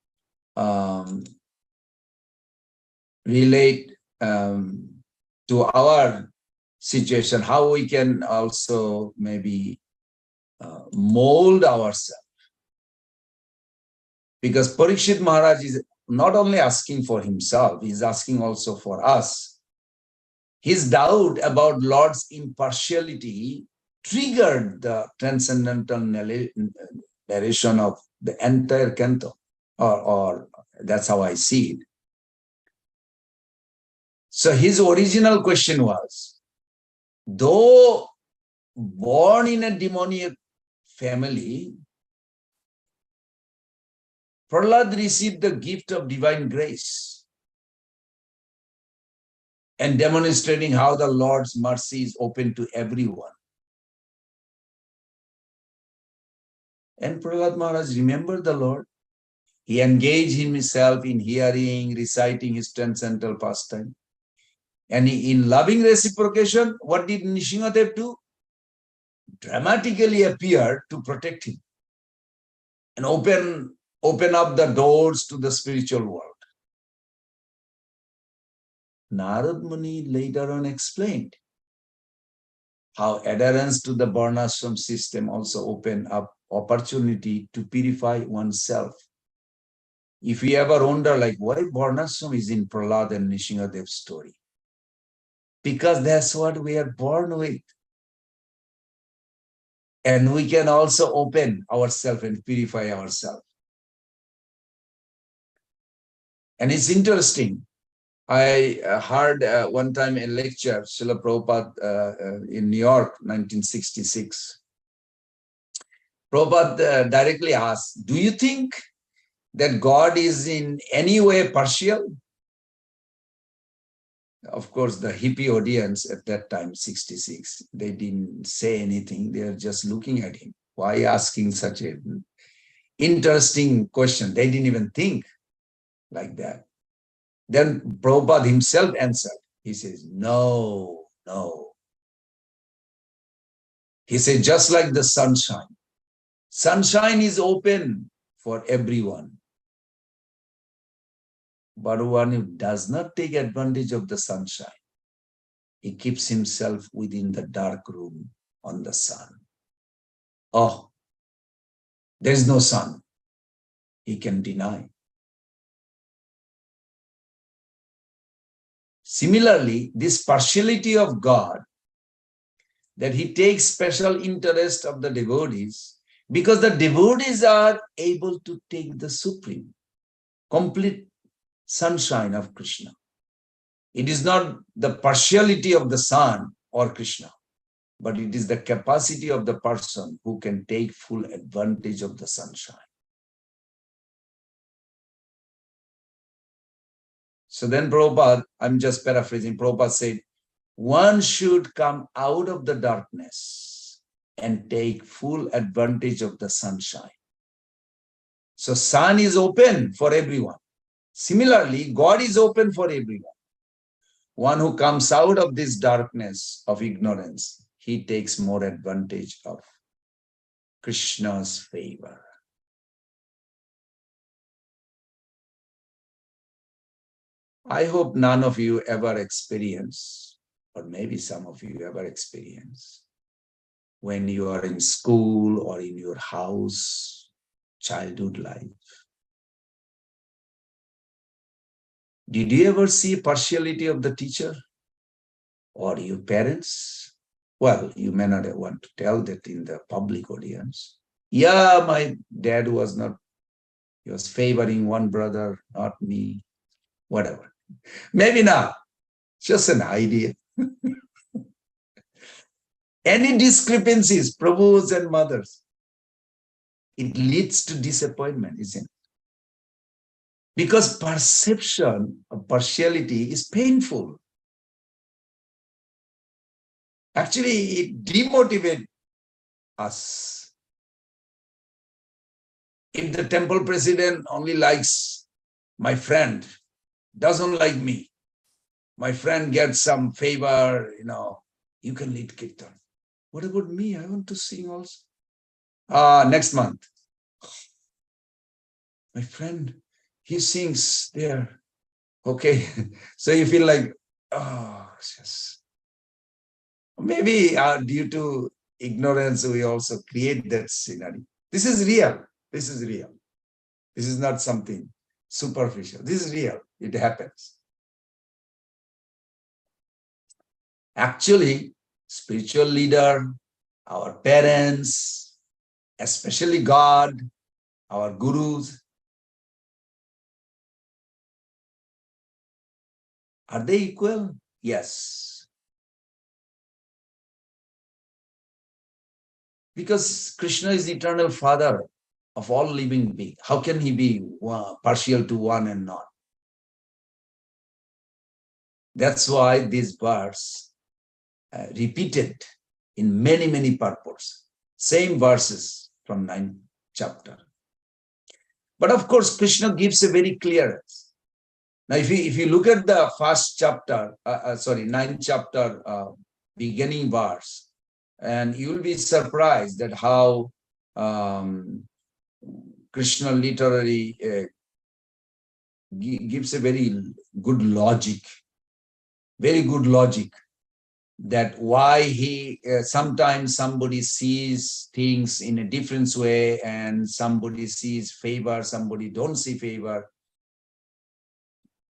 relate to our situation, how we can also maybe mold ourselves. Because Parikshit Maharaj is not only asking for himself, he's asking also for us. His doubt about Lord's impartiality triggered the transcendental narration of the entire canto, or that's how I see it. So his original question was, though born in a demoniac family, Prahlad received the gift of divine grace and demonstrating how the Lord's mercy is open to everyone. And Prahlad Maharaj remembered the Lord. He engaged himself in hearing, reciting his transcendental pastime. And in loving reciprocation, what did Nishingadev do? Dramatically appeared to protect him and open up the doors to the spiritual world. Narad Muni later on explained how adherence to the Varnashram system also opened up opportunity to purify oneself. If you ever wonder, like, why Varnashram is in Prahlad and Nishingadev's story? Because that's what we are born with. And we can also open ourselves and purify ourselves. And it's interesting. I heard one time a lecture, Srila Prabhupada in New York, 1966. Prabhupada directly asked, do you think that God is in any way partial? Of course, the hippie audience at that time, 66, they didn't say anything. They are just looking at him. Why asking such an interesting question? They didn't even think like that. Then Prabhupada himself answered. He says, no, no. He said, just like the sunshine. Sunshine is open for everyone. But one who does not take advantage of the sunshine, he keeps himself within the dark room on the sun. Oh, there is no sun. He can deny. Similarly, this partiality of God, that he takes special interest of the devotees, because the devotees are able to take the supreme, complete sunshine of Krishna. It is not the partiality of the sun or Krishna, but it is the capacity of the person who can take full advantage of the sunshine. So then Prabhupada, I'm just paraphrasing, Prabhupada said, one should come out of the darkness and take full advantage of the sunshine. So sun is open for everyone. Similarly, God is open for everyone. One who comes out of this darkness of ignorance, he takes more advantage of Krishna's favor. I hope none of you ever experience, or maybe some of you ever experience, when you are in school or in your house, childhood life. Did you ever see partiality of the teacher or your parents? Well, you may not want to tell that in the public audience. Yeah, my dad was not, he was favoring one brother, not me, whatever. Maybe not, just an idea. Any discrepancies, Prabhus and mothers, it leads to disappointment, isn't it? Because perception of partiality is painful. Actually, it demotivates us. If the temple president only likes my friend, doesn't like me, my friend gets some favor, you can lead kirtan. What about me? I want to sing also. Next month. My friend, he sings there. Okay. So you feel like, oh, yes. Maybe due to ignorance, we also create that scenario. This is real. This is real. This is not something superficial. This is real. It happens. Actually, spiritual leader, our parents, especially God, our gurus, are they equal? Yes. Because Krishna is the eternal father of all living beings. How can he be partial to one and not? That's why this verse repeated in many, many purports. Same verses from 9th chapter. But of course, Krishna gives a very clear answer. Now, if you look at the first chapter, 9th chapter, beginning verse, and you will be surprised at how Krishna literally gives a very good logic, that why he sometimes somebody sees things in a different way and somebody sees favor, somebody don't see favor.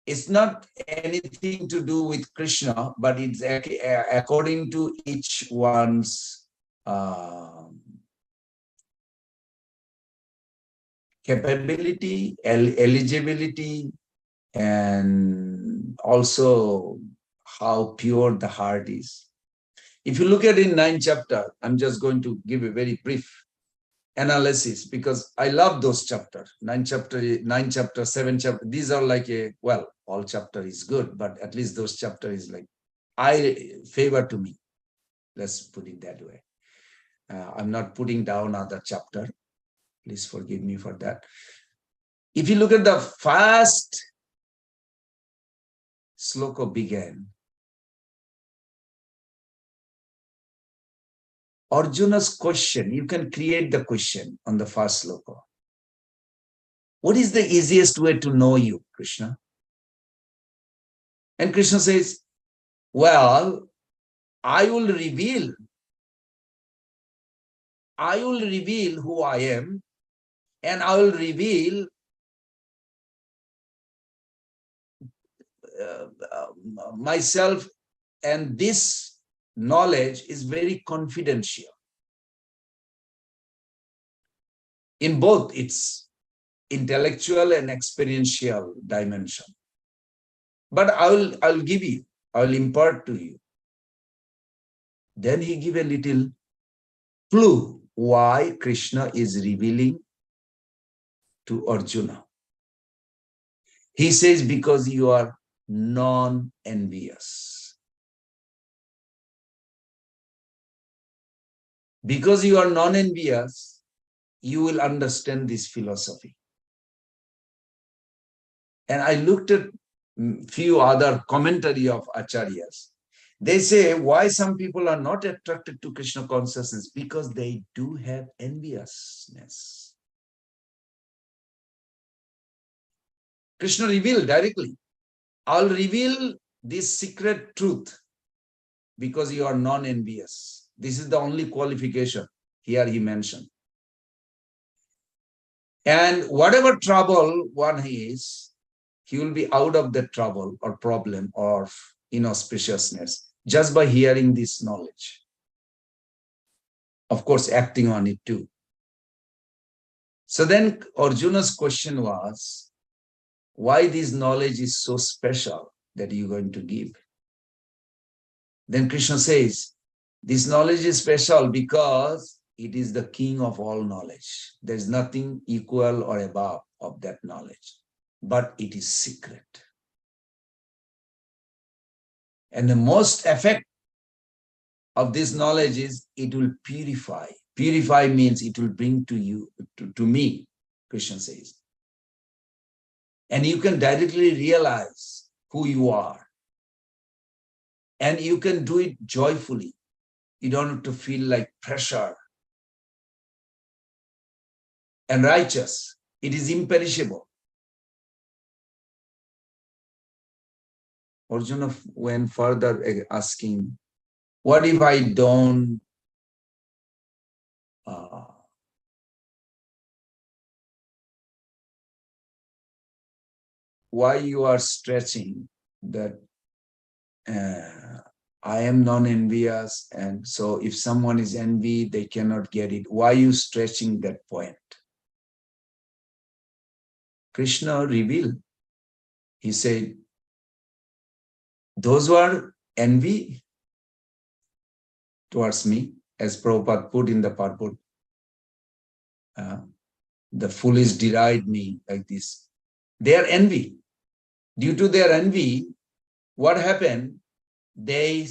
It's not anything to do with Krishna, but it's according to each one's capability, eligibility, and also how pure the heart is. If you look at in 9th chapter, I'm just going to give a very brief analysis because I love those chapters. 9th chapter, 7th chapter. These are like all chapter is good, but at least those chapter is like favor to me. Let's put it that way. I'm not putting down other chapter. Please forgive me for that. If you look at the first sloka began, Arjuna's question, you can create the question on the first sloka. What is the easiest way to know you, Krishna? And Krishna says, well, I will reveal who I am, and I will reveal myself, and this knowledge is very confidential in both its intellectual and experiential dimension. But I'll give you, I'll impart to you. Then he give a little clue why Krishna is revealing to Arjuna. He says, because you are non-envious. Because you are non-envious, you will understand this philosophy. And I looked at few other commentary of acharyas. They say why some people are not attracted to Krishna consciousness, because they do have enviousness. Krishna revealed directly, I'll reveal this secret truth because you are non-envious. This is the only qualification here he mentioned. And whatever trouble one is, he will be out of the trouble or problem or inauspiciousness just by hearing this knowledge. Of course, acting on it too. So then Arjuna's question was, why this knowledge is so special that you're going to give? Then Krishna says, this knowledge is special because it is the king of all knowledge. There's nothing equal or above of that knowledge, but it is secret. And the most effect of this knowledge is it will purify. Purify means it will bring to you, to me, Krishna says. And you can directly realize who you are. And you can do it joyfully. You don't have to feel like pressure. And righteous. It is imperishable. Arjuna went further asking, what if I don't why you are stretching that I am non-envious, and so if someone is envy, they cannot get it. Why are you stretching that point? Krishna revealed. He said, those who are envy towards me, as Prabhupada put in the purport, the foolish deride me like this. They are envy. Due to their envy, what happened? They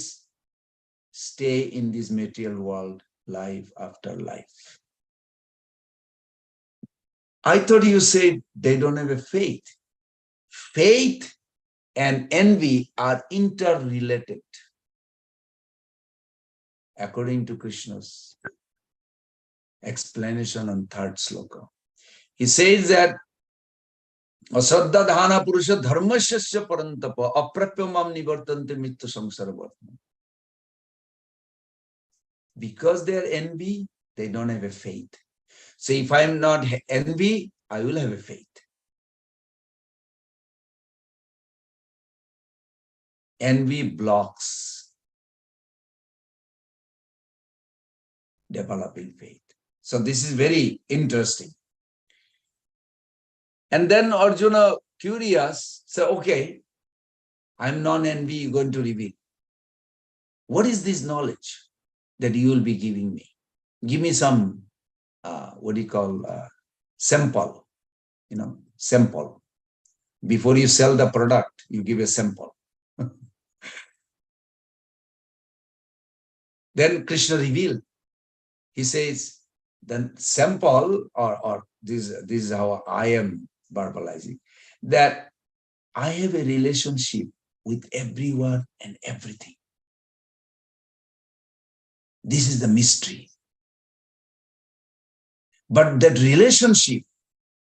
stay in this material world life after life. I thought you said they don't have a faith. Faith and envy are interrelated, according to Krishna's explanation on third sloka. He says that Asaddha dhana purusha dharmasya parantapa aprapyamam nivartante mittu samsara vartana. Because they are envy, they don't have a faith. So if I am not envy, I will have a faith. Envy blocks developing faith. So this is very interesting. And then Arjuna, curious, said, okay, I'm non-envy, you're going to reveal. What is this knowledge that you will be giving me? Give me some, sample, sample. Before you sell the product, you give a sample. Then Krishna revealed. He says, the sample, or this is how I am verbalizing, that I have a relationship with everyone and everything. This is the mystery. But that relationship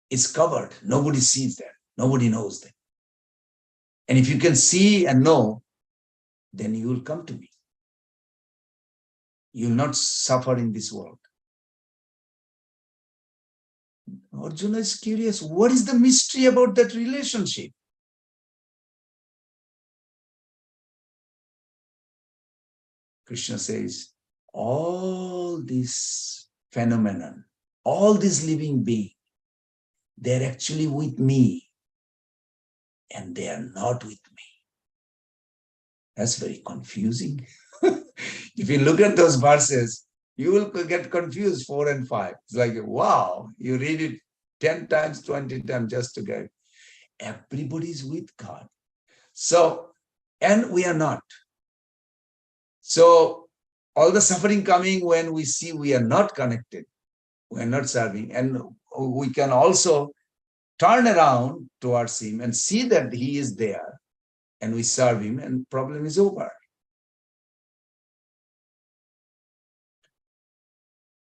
is covered. Nobody sees that. Nobody knows that. And if you can see and know, then you will come to me. You will not suffer in this world. Arjuna is curious. What is the mystery about that relationship? Krishna says, all this phenomenon, all this living being, they're actually with me and they are not with me. That's very confusing. If you look at those verses, you will get confused 4 and 5. It's like, wow, you read it 10 times, 20 times just to get it. Everybody's with God. So, and we are not. So, all the suffering coming when we see we are not connected, we are not serving, and we can also turn around towards him and see that he is there, and we serve him, and problem is over.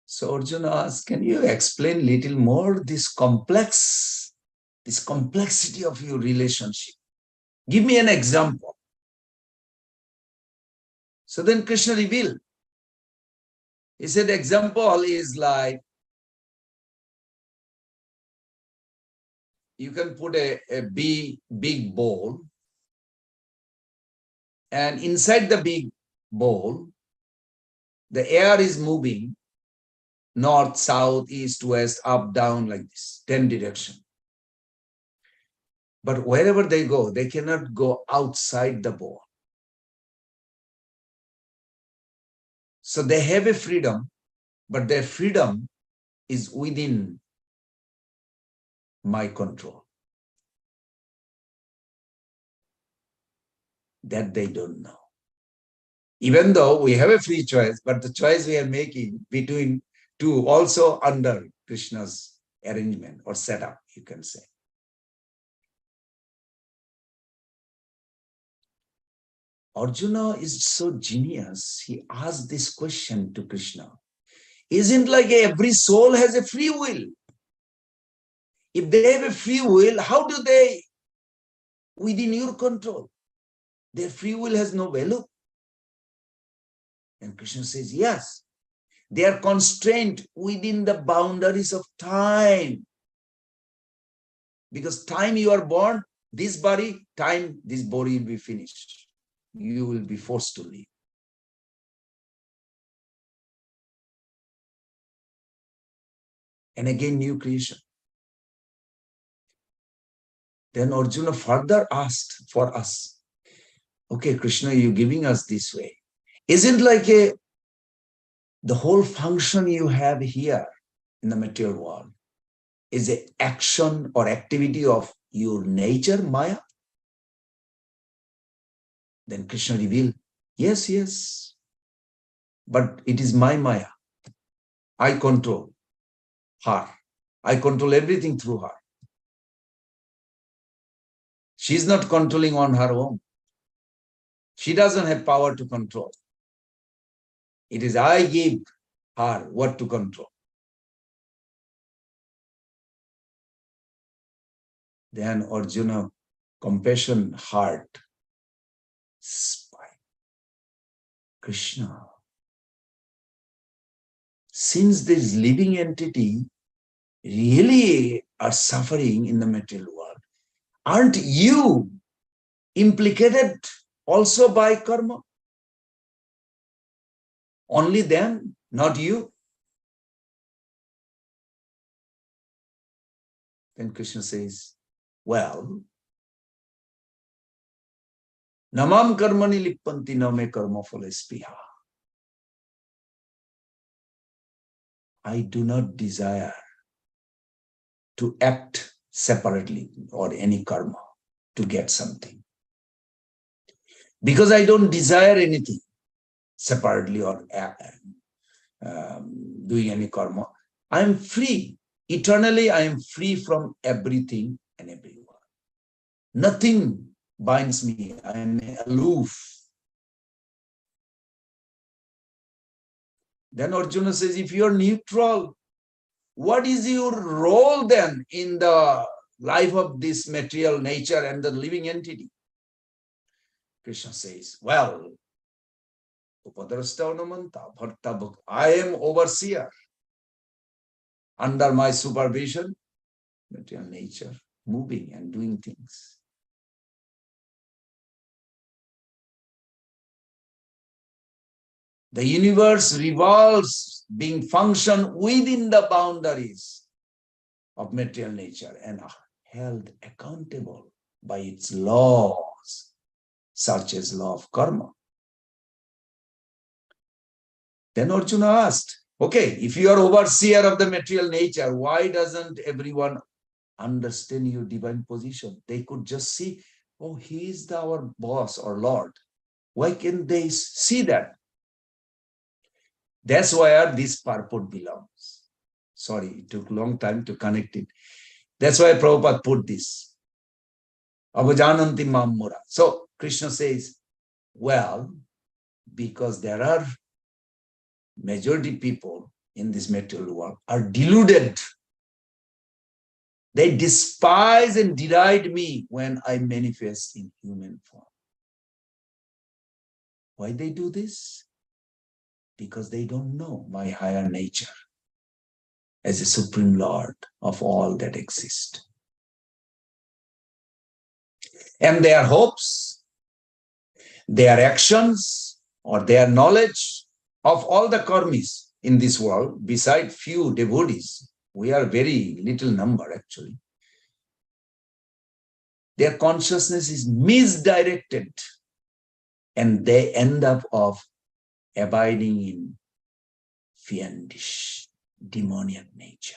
So Arjuna asks, can you explain little more this complexity of your relationship? Give me an example. So then Krishna revealed. He said, example is like you can put a big bowl, and inside the big bowl, the air is moving north, south, east, west, up, down, like this, 10 directions. But wherever they go, they cannot go outside the bowl. So they have a freedom, but their freedom is within my control. That they don't know. Even though we have a free choice, but the choice we are making between two also under Krishna's arrangement or setup, you can say. Arjuna is so genius. He asked this question to Krishna. Isn't like every soul has a free will? If they have a free will, how do they, within your control? Their free will has no value. And Krishna says, yes, they are constrained within the boundaries of time. Because time you are born, this body, time, this body will be finished. You will be forced to leave. And again, new creation. Then Arjuna further asked for us, okay, Krishna, you're giving us this way. Isn't like the whole function you have here in the material world is an action or activity of your nature, Maya? Then Krishna revealed, yes, yes, but it is my Maya. I control her. I control everything through her. She's not controlling on her own. She doesn't have power to control. It is I give her what to control. Then Arjuna, compassion, heart, spine. Krishna. Since this living entity really are suffering in the material world, aren't you implicated also by karma? Only them, not you. Then Krishna says, well, namam karmani lippanti name karma phala spiha. I do not desire to act separately or any karma to get something. Because I don't desire anything separately or doing any karma. I am free. Eternally, I am free from everything and everyone. Nothing binds me. I am aloof. Then Arjuna says, if you are neutral, what is your role then in the life of this material nature and the living entity? Krishna says, well, I am overseer. Under my supervision, material nature, moving and doing things. The universe revolves, being function within the boundaries of material nature and are held accountable by its laws, such as law of karma. Then Arjuna asked, okay, if you are overseer of the material nature, why doesn't everyone understand your divine position? They could just see, oh, he is our boss or Lord. Why can't they see that? That's where this purport belongs. Sorry, it took a long time to connect it. That's why Prabhupada put this. Avajananti Mammura. So Krishna says, well, because there are majority people in this material world are deluded. They despise and deride me when I manifest in human form. Why they do this? Because they don't know my higher nature as a supreme Lord of all that exists. And their hopes, their actions, or their knowledge of all the karmis in this world, beside few devotees, we are very little number actually. Their consciousness is misdirected and they end up of abiding in fiendish, demoniac nature.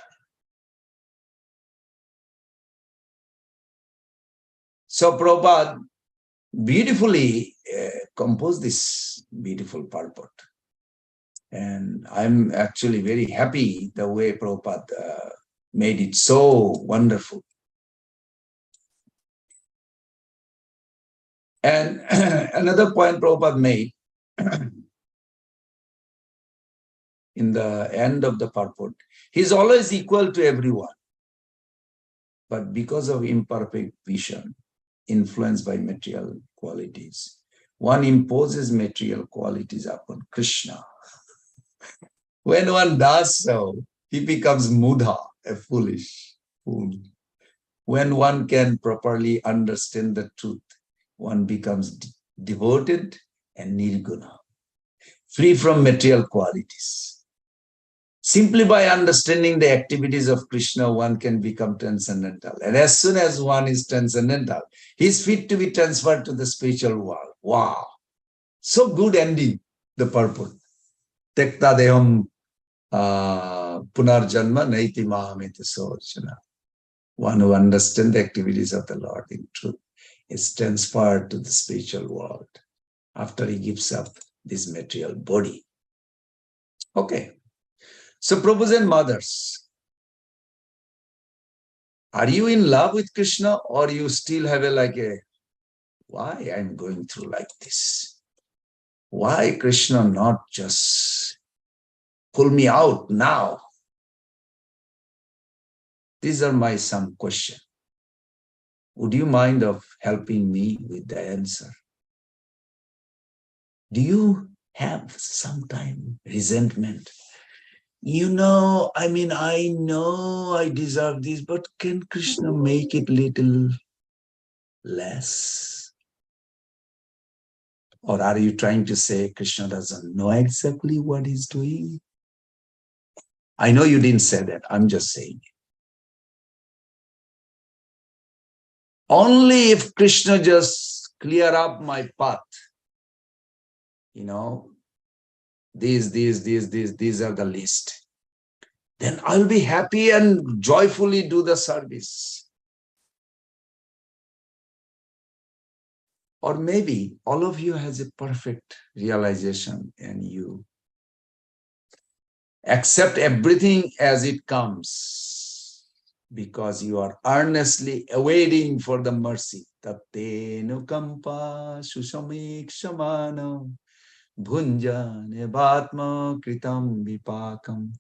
So Prabhupada beautifully composed this beautiful purport. And I'm actually very happy the way Prabhupada made it so wonderful. And another point Prabhupada made in the end of the purport, he's always equal to everyone. But because of imperfect vision, influenced by material qualities, one imposes material qualities upon Krishna. When one does so, he becomes mudha, a foolish fool. When one can properly understand the truth, one becomes devoted and nirguna, free from material qualities. Simply by understanding the activities of Krishna, one can become transcendental. And as soon as one is transcendental, he is fit to be transferred to the spiritual world. Wow. So good ending, the purport. Tekta deham punarjanma naiti mahamiti sochana. One who understands the activities of the Lord in truth is transferred to the spiritual world after he gives up this material body. Okay. So, Prabhus and mothers, are you in love with Krishna or you still have why I'm going through like this? Why Krishna not just pull me out now? These are my some questions. Would you mind of helping me with the answer? Do you have sometime resentment? I know I deserve this, but can Krishna make it little less? Or are you trying to say Krishna doesn't know exactly what he's doing? I know you didn't say that. I'm just saying it. Only if Krishna just clear up my path, these are the list. Then I'll be happy and joyfully do the service. Or maybe all of you has a perfect realization and you accept everything as it comes because you are earnestly awaiting for the mercy. Tattenu kampa sushamik shamana bhunjane bhatma kritam vipakam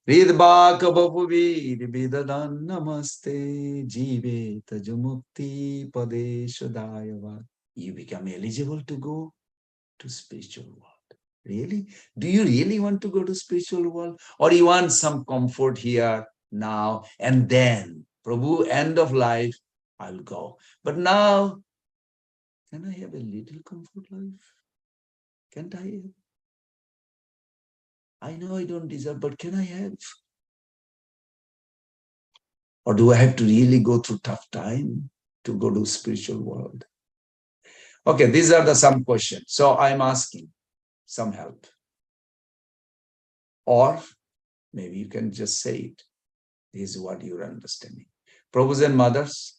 ridbaka bapuvi vidadan namaste jive tajumukti padeshadayava. You become eligible to go to spiritual world. Really? Do you really want to go to spiritual world? Or you want some comfort here, now, and then, Prabhu, end of life, I'll go. But now, can I have a little comfort life? Can't I have? I know I don't deserve, but can I have? Or do I have to really go through tough time to go to spiritual world? Okay, these are some questions. So I'm asking some help. Or maybe you can just say it. This is what you're understanding. Prabhus and mothers,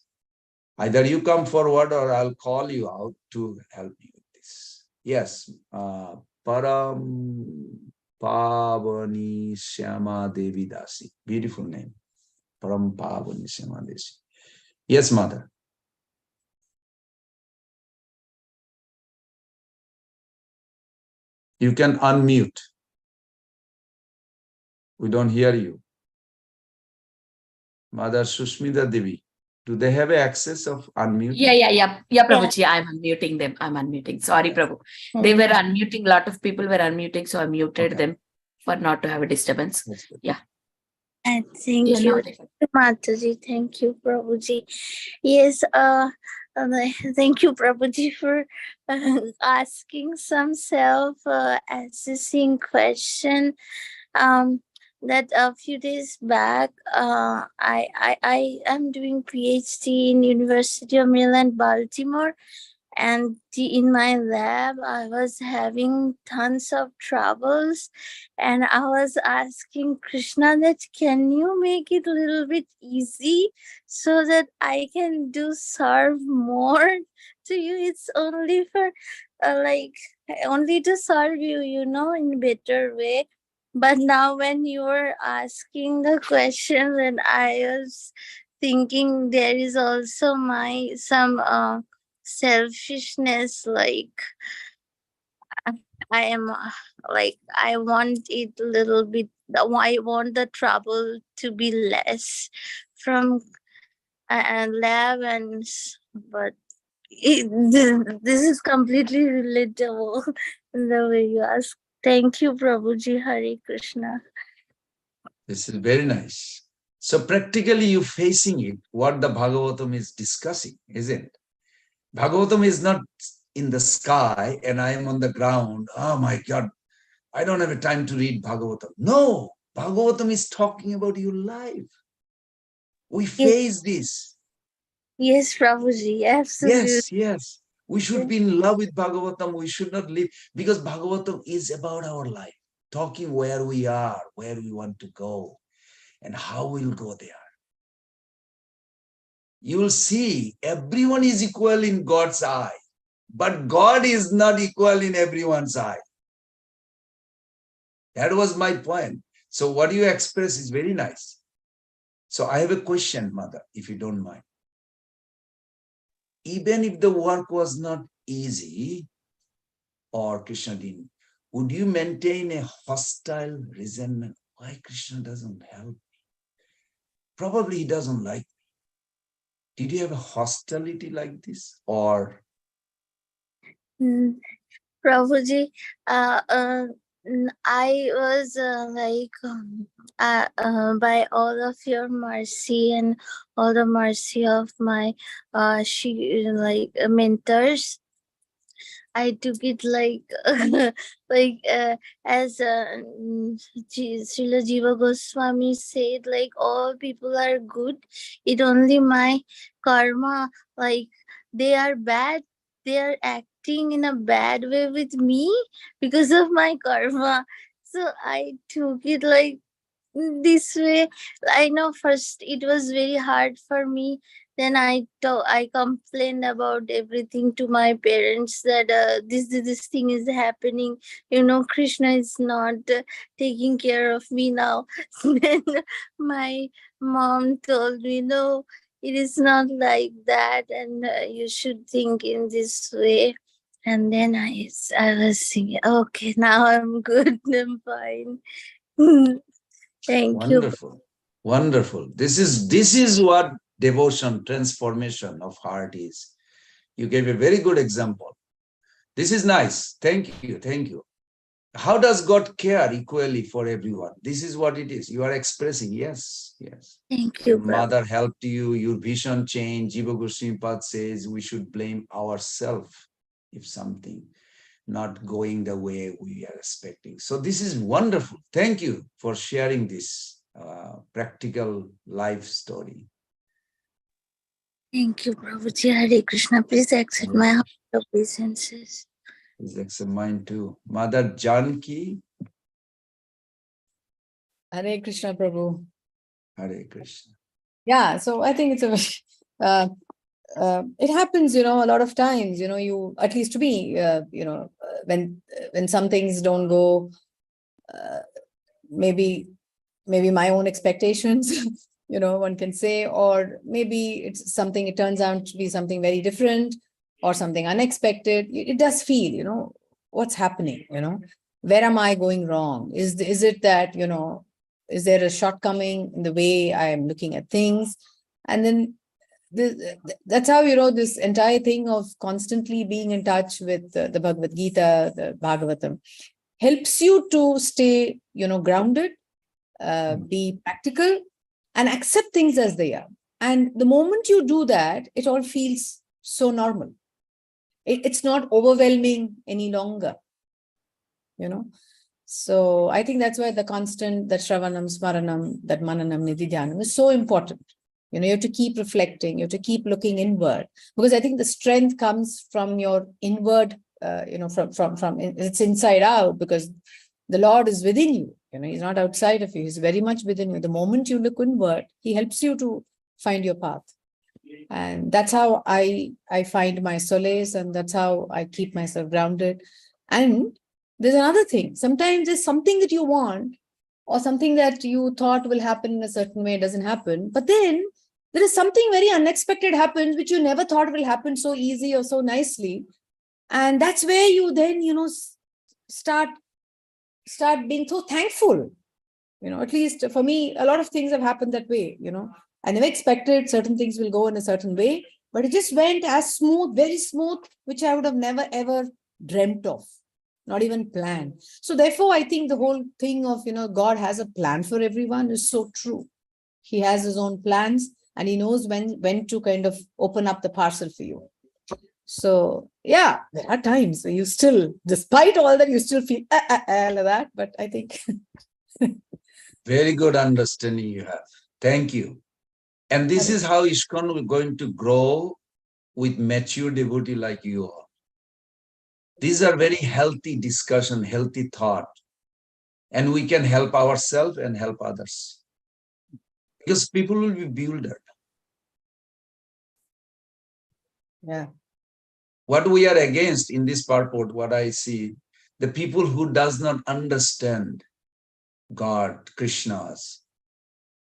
either you come forward or I'll call you out to help you with this. Yes, Param Pavani Shyama Devi Dasi. Beautiful name. Param Pavani Shyama Desi. Yes, mother. You can unmute. We don't hear you. Mother Sushmita Devi, do they have access of unmute? Yeah, Prabhuji, I'm unmuting them. I'm unmuting. Sorry, Prabhu. They were unmuting. A lot of people were unmuting, so I muted them for not to have a disturbance. Yeah. And thank you, Mataji. Thank you, Prabhuji. Yes, Thank you, Prabhuji, for asking some self-assessing question. That a few days back, I am doing PhD in University of Maryland, Baltimore, and in my lab I was having tons of troubles, and I was asking Krishna that can you make it a little bit easy so that I can do serve more to you. It's only for like only to serve you, in better way. But now when you were asking the question, and I was thinking there is also some selfishness, like I am like I want it a little bit, I want the trouble to be less from lab, but this is completely relatable in the way you ask. Thank you, Prabhuji. Hare Krishna. This is very nice. So practically you facing it, what the Bhagavatam is discussing, isn't it? Bhagavatam is not in the sky and I am on the ground. Oh my God, I don't have a time to read Bhagavatam. No, Bhagavatam is talking about your life. We face this. Yes, Prabhuji, absolutely. Yes. We should be in love with Bhagavatam. We should not live, because Bhagavatam is about our life, talking where we are, where we want to go, and how we'll go there. You will see everyone is equal in God's eye, but God is not equal in everyone's eye. That was my point. So what you express is very nice. So I have a question, Mother, if you don't mind. Even if the work was not easy, or Krishna didn't, would you maintain a hostile resentment? Why Krishna doesn't help me? Probably he doesn't like me. Did you have a hostility like this? Or Prabhuji, I was by all of your mercy and all the mercy of my mentors, I took it like as Srila Jiva Goswami said, like all people are good. It only my karma, like they are bad. They are acting in a bad way with me because of my karma. So I took it like this way. I know first it was very hard for me. Then I complained about everything to my parents that this thing is happening. Krishna is not taking care of me now. Then my mom told me, no, it is not like that, and you should think in this way. And then I was thinking, okay, now I'm good, I'm fine. Thank you. Wonderful. This is what devotion, transformation of heart is. You gave a very good example. This is nice. Thank you. How does God care equally for everyone? This is what it is. You are expressing. Yes. Thank you, Your mother helped you. Your vision changed. Jiva Goswami Pad says we should blame ourselves if something not going the way we are expecting. So this is wonderful. Thank you for sharing this practical life story. Thank you, Prabhuji. Hare Krishna. Please accept my heart obeisances. Please accept mine too. Mother Janki. Hare Krishna, Prabhu. Hare Krishna. Yeah, so I think it's it happens, a lot of times, you, at least to me, when some things don't go, maybe my own expectations, one can say, or maybe it turns out to be something very different or something unexpected. It does feel, what's happening, where am I going wrong? Is it that, is there a shortcoming in the way I'm looking at things? And then that's how, this entire thing of constantly being in touch with the Bhagavad Gita, the Bhagavatam, helps you to stay, grounded, be practical, and accept things as they are. And the moment you do that, it all feels so normal. It's not overwhelming any longer, So I think that's why the constant, that Shravanam, Smaranam, that Mananam, Nididhyanam is so important. You have to keep reflecting, you have to keep looking inward, because I think the strength comes from your inward, from it's inside out, because the Lord is within you. He's not outside of you. He's very much within you. The moment you look inward, he helps you to find your path. And that's how I find my solace, and that's how I keep myself grounded. And there's another thing. Sometimes there's something that you want, or something that you thought will happen in a certain way, doesn't happen. But then there is something very unexpected happens, which you never thought will happen so easy or so nicely. And that's where you then, start being so thankful. At least for me, a lot of things have happened that way. I never expected certain things will go in a certain way, but it just went as smooth, very smooth, which I would have never ever dreamt of, not even planned. So therefore, I think the whole thing of, God has a plan for everyone is so true. He has his own plans, and he knows when to kind of open up the parcel for you. So yeah, there are times where you still, despite all that, you still feel like that. But I think very good understanding you have. Thank you. And this is how ISKCON is going to grow with mature devotee like you all. These are very healthy discussion, healthy thought. And we can help ourselves and help others. Because people will be bewildered. Yeah. What we are against in this purport, what I see, the people who does not understand God, Krishna's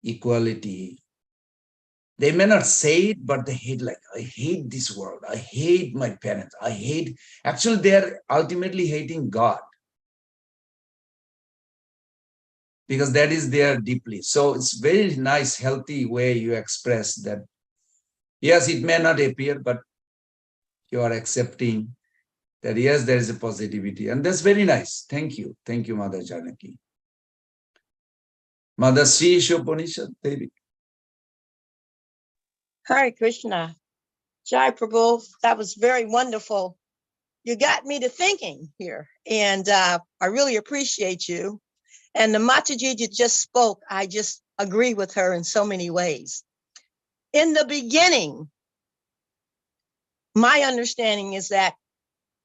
equality, they may not say it, but they hate, like, I hate this world. I hate my parents. I hate, actually they are ultimately hating God. Because that is there deeply. So it's very nice, healthy way you express that. Yes, it may not appear, but you are accepting that, yes, there is a positivity. And that's very nice. Thank you. Thank you, Mother Janaki. Mother Sri Shopanishad Devi. Hare Krishna. Jai Prabhu, that was very wonderful. You got me to thinking here, and I really appreciate you. And the Mataji you just spoke, I just agree with her in so many ways. In the beginning, my understanding is that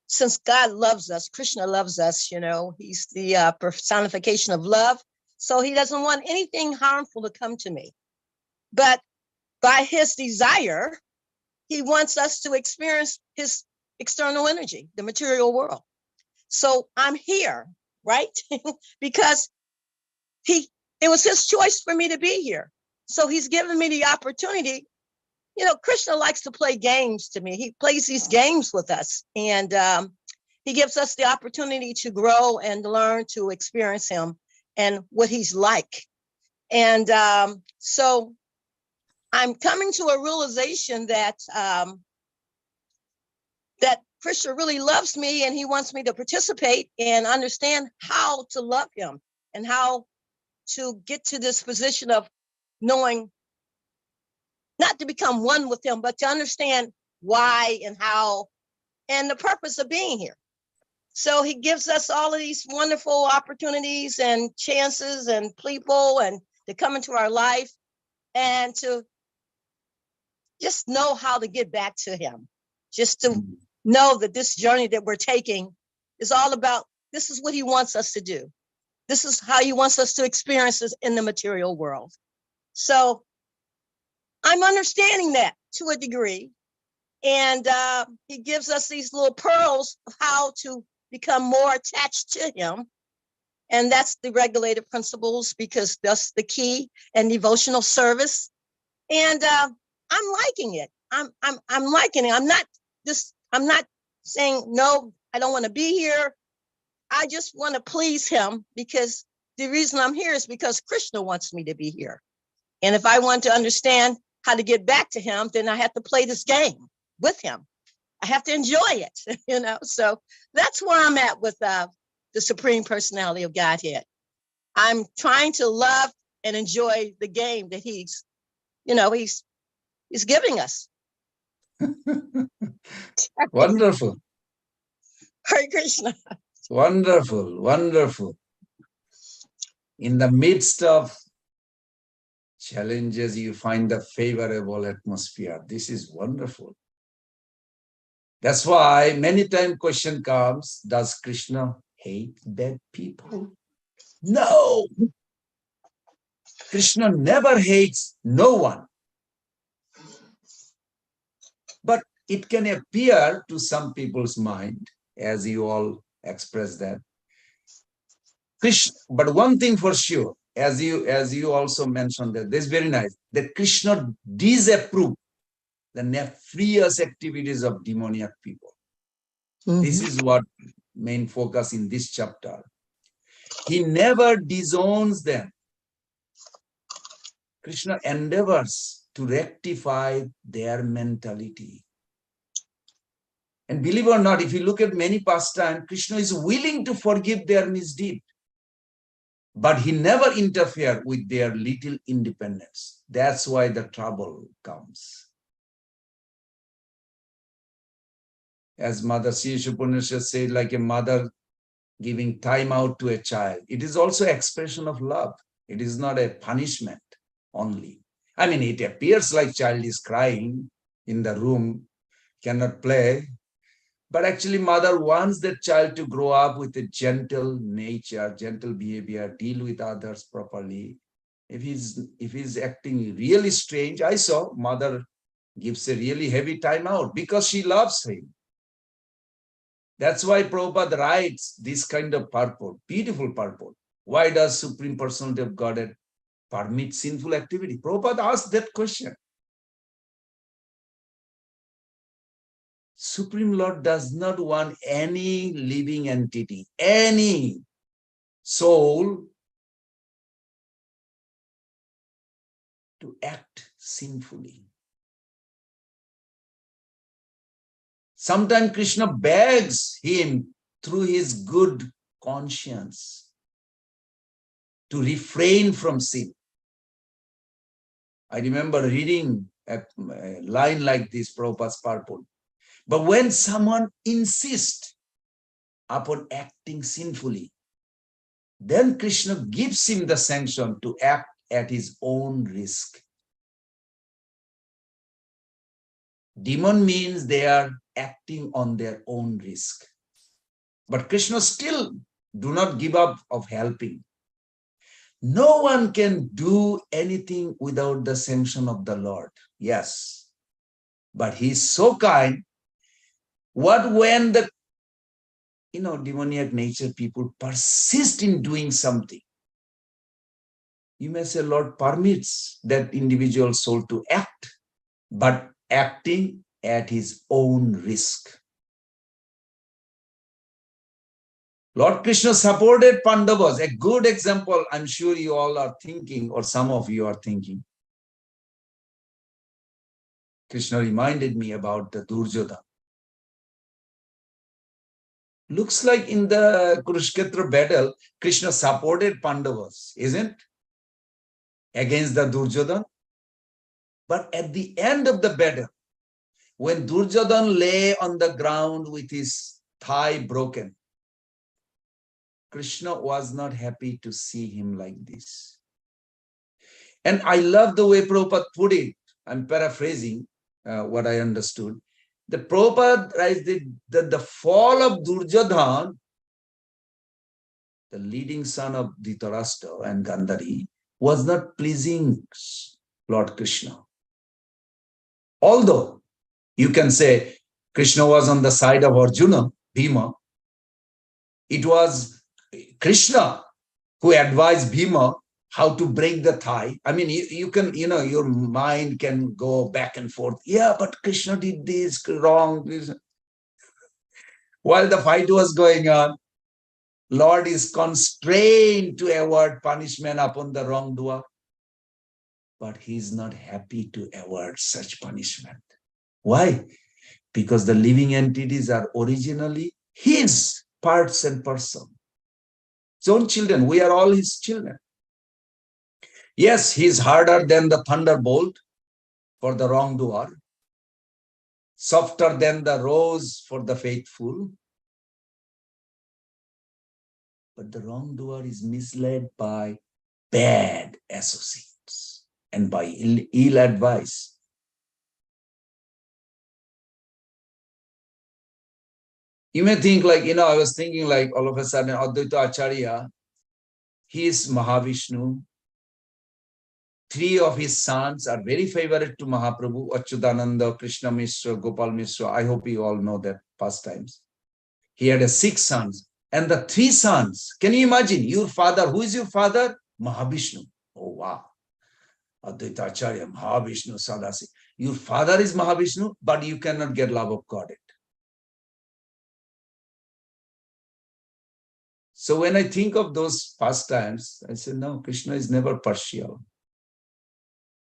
since God loves us, Krishna loves us, he's the personification of love. So he doesn't want anything harmful to come to me. But by his desire, he wants us to experience his external energy, the material world. So I'm here, right? Because it was his choice for me to be here. So he's given me the opportunity. Krishna likes to play games to me. He plays these games with us, and he gives us the opportunity to grow and learn to experience him and what he's like. And so I'm coming to a realization that that Krishna really loves me, and he wants me to participate and understand how to love him and how to get to this position of knowing, not to become one with him, but to understand why and how and the purpose of being here. So he gives us all of these wonderful opportunities and chances and people and to come into our life and to just know how to get back to him, just to know that this journey that we're taking is all about, this is what he wants us to do. This is how he wants us to experience this in the material world. So I'm understanding that to a degree. And he gives us these little pearls of how to become more attached to him. And that's the regulated principles, because that's the key, and devotional service. And I'm liking it. I'm liking it. I'm not saying, no, I don't want to be here. I just want to please him, because the reason I'm here is because Krishna wants me to be here. And if I want to understand how to get back to him, then I have to play this game with him. I have to enjoy it, So that's where I'm at with the Supreme Personality of Godhead. I'm trying to love and enjoy the game that he's giving us. Wonderful. Hare Krishna. Wonderful, wonderful. In the midst of challenges, you find the favorable atmosphere. This is wonderful. That's why many times question comes, does Krishna hate bad people? No. Krishna never hates no one. But it can appear to some people's mind, as you all express that. Krishna, but one thing for sure, as you also mentioned that, this is very nice, that Krishna disapprove the nefarious activities of demoniac people. This is what main focus in this chapter. He never disowns them. Krishna endeavors to rectify their mentality. And believe it or not, if you look at many pastimes, Krishna is willing to forgive their misdeed. But he never interferes with their little independence. That's why the trouble comes. As Mother Sri Upanishad said, like a mother giving time out to a child, it is also expression of love. It is not a punishment only. I mean, it appears like child is crying in the room, cannot play. But actually, mother wants that child to grow up with a gentle nature, gentle behavior, deal with others properly. If he's acting really strange, I saw mother gives a really heavy time out because she loves him. That's why Prabhupada writes this kind of purport, beautiful purport. Why does Supreme Personality of Godhead permit sinful activity? Prabhupada asked that question. Supreme Lord does not want any living entity, any soul to act sinfully. Sometimes Krishna begs him through his good conscience to refrain from sin. I remember reading a line like this, Prabhupada's purport. But when someone insists upon acting sinfully, then Krishna gives him the sanction to act at his own risk. Demon means they are acting on their own risk. But Krishna still do not give up of helping. No one can do anything without the sanction of the Lord. Yes. But he is so kind. What when the demoniac nature people persist in doing something? You may say, Lord permits that individual soul to act, but acting at his own risk. Lord Krishna supported Pandavas. A good example, I'm sure you all are thinking, or some of you are thinking. Krishna reminded me about the Duryodhana. Looks like in the Kurukshetra battle, Krishna supported Pandavas, isn't? Against the Duryodhana. But at the end of the battle, when Duryodhana lay on the ground with his thigh broken, Krishna was not happy to see him like this. And I love the way Prabhupada put it. I'm paraphrasing what I understood. The Prabhupada writes that the fall of Duryodhana, the leading son of Dhritarashtra and Gandhari, was not pleasing Lord Krishna. Although you can say Krishna was on the side of Arjuna, Bhima, it was Krishna who advised Bhima how to break the thigh. I mean, you can, your mind can go back and forth. Yeah, but Krishna did this wrong. While the fight was going on, Lord is constrained to award punishment upon the wrongdoer. But he is not happy to award such punishment. Why? Because the living entities are originally his parts and person. His own children. We are all his children. Yes, he is harder than the thunderbolt for the wrongdoer. softer than the rose for the faithful. But the wrongdoer is misled by bad associates and by ill advice. You may think like, I was thinking like all of a sudden, Advaita Acharya, he is Mahavishnu. 3 of his sons are very favorite to Mahaprabhu, Achyutananda, Krishna Mishra, Gopal Mishra. I hope you all know that pastimes. He had 6 sons. And the 3 sons, can you imagine your father? Who is your father? Mahavishnu. Oh, wow. Advaita Acharya, Mahavishnu, Sadasi. Your father is Mahavishnu, but you cannot get love of God. So when I think of those pastimes, I say, no, Krishna is never partial.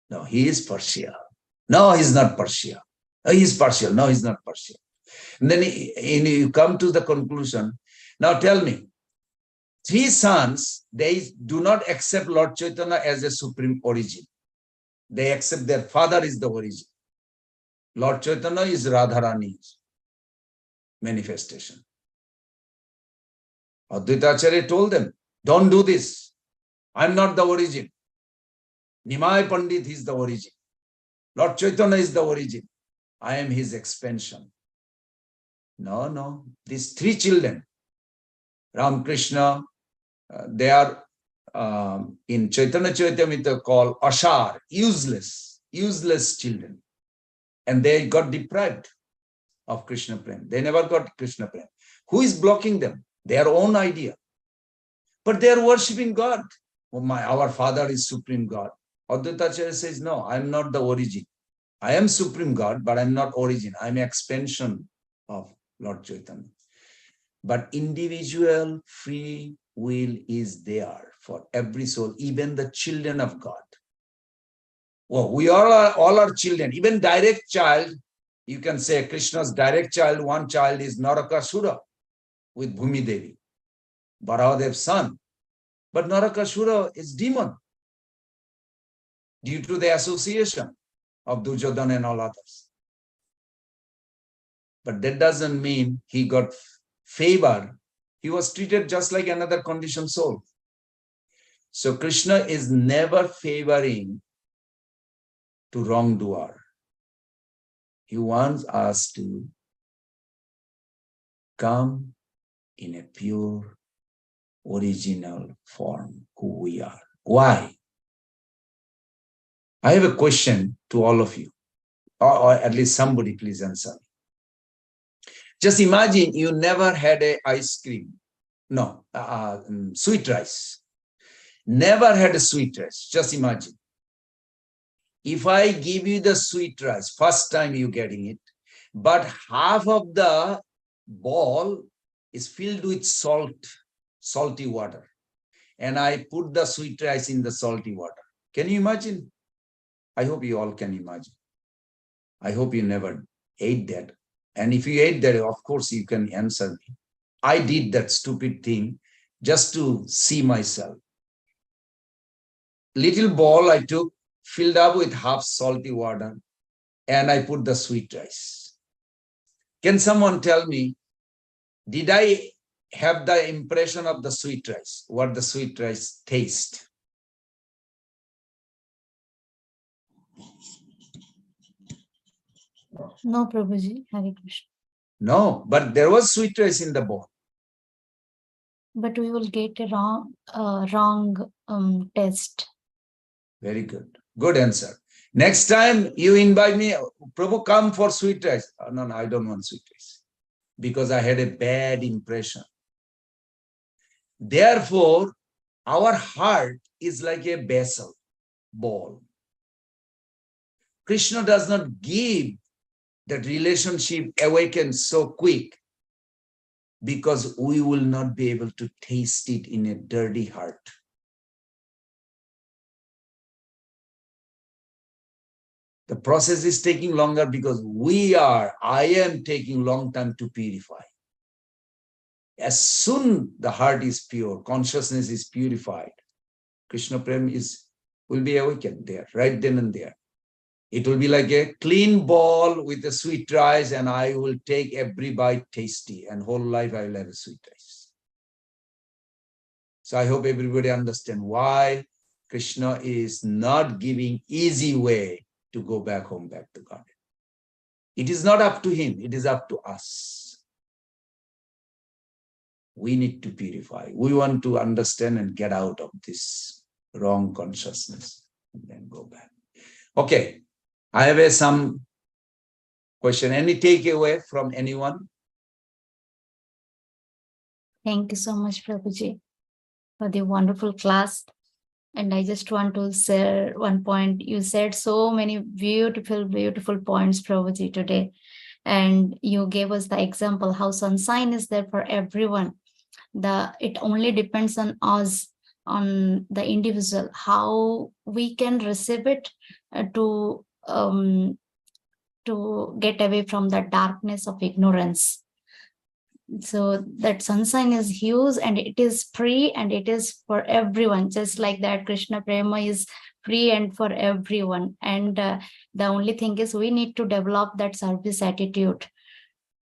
No, he is partial. No, he's not partial. Oh, he's partial. No, he's not partial. And then you come to the conclusion. Now tell me, 3 sons, they do not accept Lord Chaitanya as a supreme origin. They accept their father is the origin. Lord Chaitanya is Radharani's manifestation. Advaita Acharya told them, don't do this. I'm not the origin. Nimai Pandit is the origin. Lord Chaitanya is the origin. I am his expansion. No. These 3 children, Ram Krishna, they are in Chaitanya Charitamrita called Ashar, useless children. And they got deprived of Krishna Prem. They never got Krishna Prem. Who is blocking them? Their own idea. But they are worshipping God. Oh, our Father is Supreme God. Advaita Acharya says, no, I'm not the origin. I am Supreme God, but I'm not origin. I'm expansion of Lord Chaitanya. But individual free will is there for every soul, even the children of God. Well, we all are children. Even direct child, you can say Krishna's direct child, one child is Narakasura with Bhumi Devi, Bharadev's son. But Narakasura is demon due to the association of Duryodhana and all others. But that doesn't mean he got favor. He was treated just like another conditioned soul. So Krishna is never favoring to wrongdoer. He wants us to come in a pure, original form, who we are. Why? I have a question to all of you, or at least somebody, please answer me. Just imagine you never had a ice cream. No, sweet rice. Never had a sweet rice. Just imagine. If I give you the sweet rice, first time you're getting it, but half of the bowl is filled with salty water, and I put the sweet rice in the salty water. Can you imagine? I hope you all can imagine. I hope you never ate that. And if you ate that, of course, you can answer me. I did that stupid thing just to see myself. Little bowl I took, filled up with half salty water, and I put the sweet rice. Can someone tell me, did I have the impression of the sweet rice? What the sweet rice taste? No, Prabhuji, Hare Krishna. No, but there was sweet rice in the bowl. But we will get a wrong test. Very good. Good answer. Next time you invite me, Prabhu, come for sweet rice. Oh, no, I don't want sweet rice because I had a bad impression. Therefore, our heart is like a vessel, bowl. Krishna does not give that relationship awaken so quick because we will not be able to taste it in a dirty heart. The process is taking longer because I am taking long time to purify. As soon the heart is pure, consciousness is purified, Krishna Prem will be awakened there, right then and there. It will be like a clean ball with a sweet rice, and I will take every bite tasty, and whole life I will have a sweet rice. So I hope everybody understand why Krishna is not giving easy way to go back home, back to God. It is not up to him, it is up to us. We need to purify. We want to understand and get out of this wrong consciousness and then go back. Okay, I have some question. Any takeaway from anyone? Thank you so much, Prabhuji, for the wonderful class. And I just want to share one point. You said so many beautiful, beautiful points, Prabhuji, today. And you gave us the example how sunshine is there for everyone. It only depends on us, on the individual, how we can receive it to get away from the darkness of ignorance. So that sunshine is huge and it is free and it is for everyone. Just like that, Krishna Prema is free and for everyone. And the only thing is we need to develop that service attitude.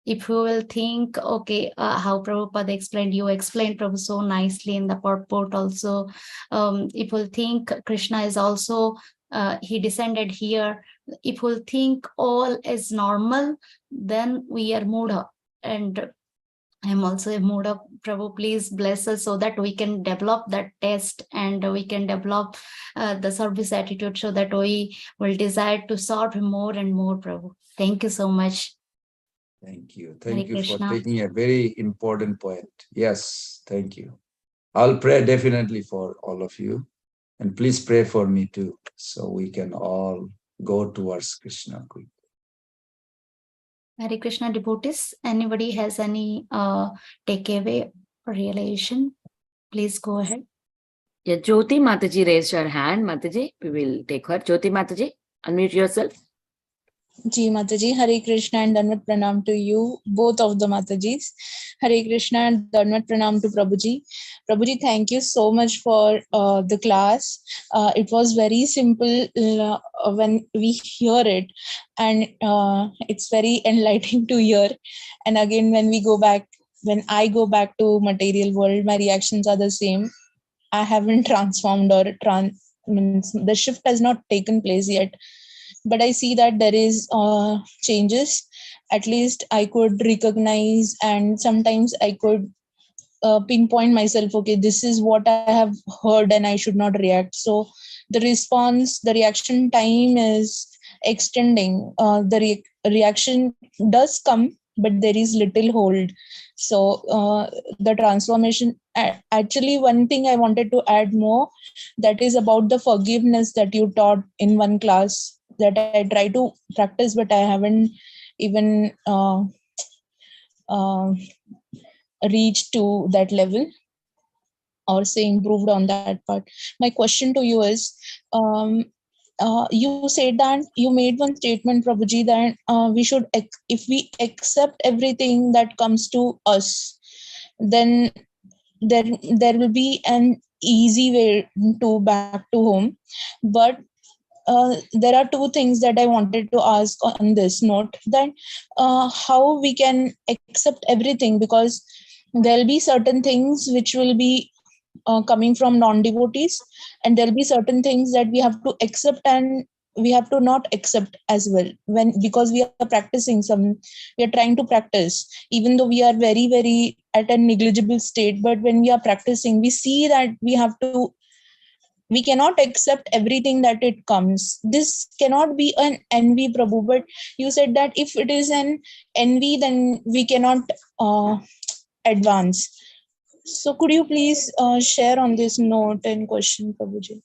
If you will think, okay, how Prabhupada explained, you explained Prabhu so nicely in the purport also. If we'll think Krishna is also, he descended here. If we'll think all is normal, then we are Mudha. And I'm also a Mudha. Prabhu, please bless us so that we can develop that test and we can develop the service attitude so that we will desire to serve him more and more, Prabhu. Thank you so much. Thank you. Hare Thank you for Krishna. taking a very important point. Yes, thank you. I'll pray definitely for all of you. And please pray for me too, so we can all go towards Krishna quickly. Hare Krishna devotees, anybody has any takeaway or realization? Please go ahead. Yeah, Jyoti Mataji raised her hand. Mataji, we will take her. Jyoti Mataji, unmute yourself. Ji Mataji, Hare Krishna and Danvat Pranam to you, both of the Matajis. Hare Krishna and Danvat Pranam to Prabhuji. Prabhuji, thank you so much for the class. It was very simple when we hear it, and it's very enlightening to hear. And again, when I go back to material world, my reactions are the same. I haven't transformed or the shift has not taken place yet. But I see that there is changes. At least I could recognize, and sometimes I could pinpoint myself, okay, this is what I have heard and I should not react. So the reaction time is extending. The reaction does come, but there is little hold. So the transformation, actually one thing I wanted to add more, that is about the forgiveness that you taught in one class, that I try to practice, but I haven't even reached to that level or say improved on that part. My question to you is, you said that you made one statement, Prabhuji, that we should, if we accept everything that comes to us, then there will be an easy way to back to home. But there are two things that I wanted to ask on this note, that how we can accept everything, because there'll be certain things which will be coming from non-devotees, and there'll be certain things that we have to accept and we have to not accept as well, because we are we are trying to practice, even though we are very, very at a negligible state. But when we are practicing, we see that we cannot accept everything that it comes. This cannot be an envy, Prabhu, but you said that if it is an envy, then we cannot advance. So could you please share on this note and question, Prabhuji?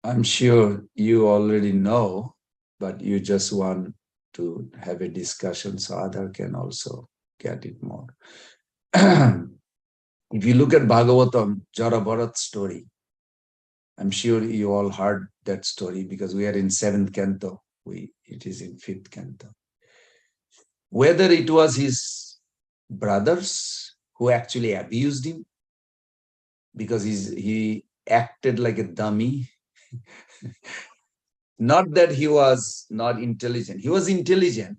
I'm sure you already know, but you just want to have a discussion so other can also get it more. If you look at Bhagavatam, Jara Bharat story, I'm sure you all heard that story because we are in 7th canto. It is in 5th canto. Whether it was his brothers who actually abused him because he acted like a dummy, Not that he was not intelligent. He was intelligent.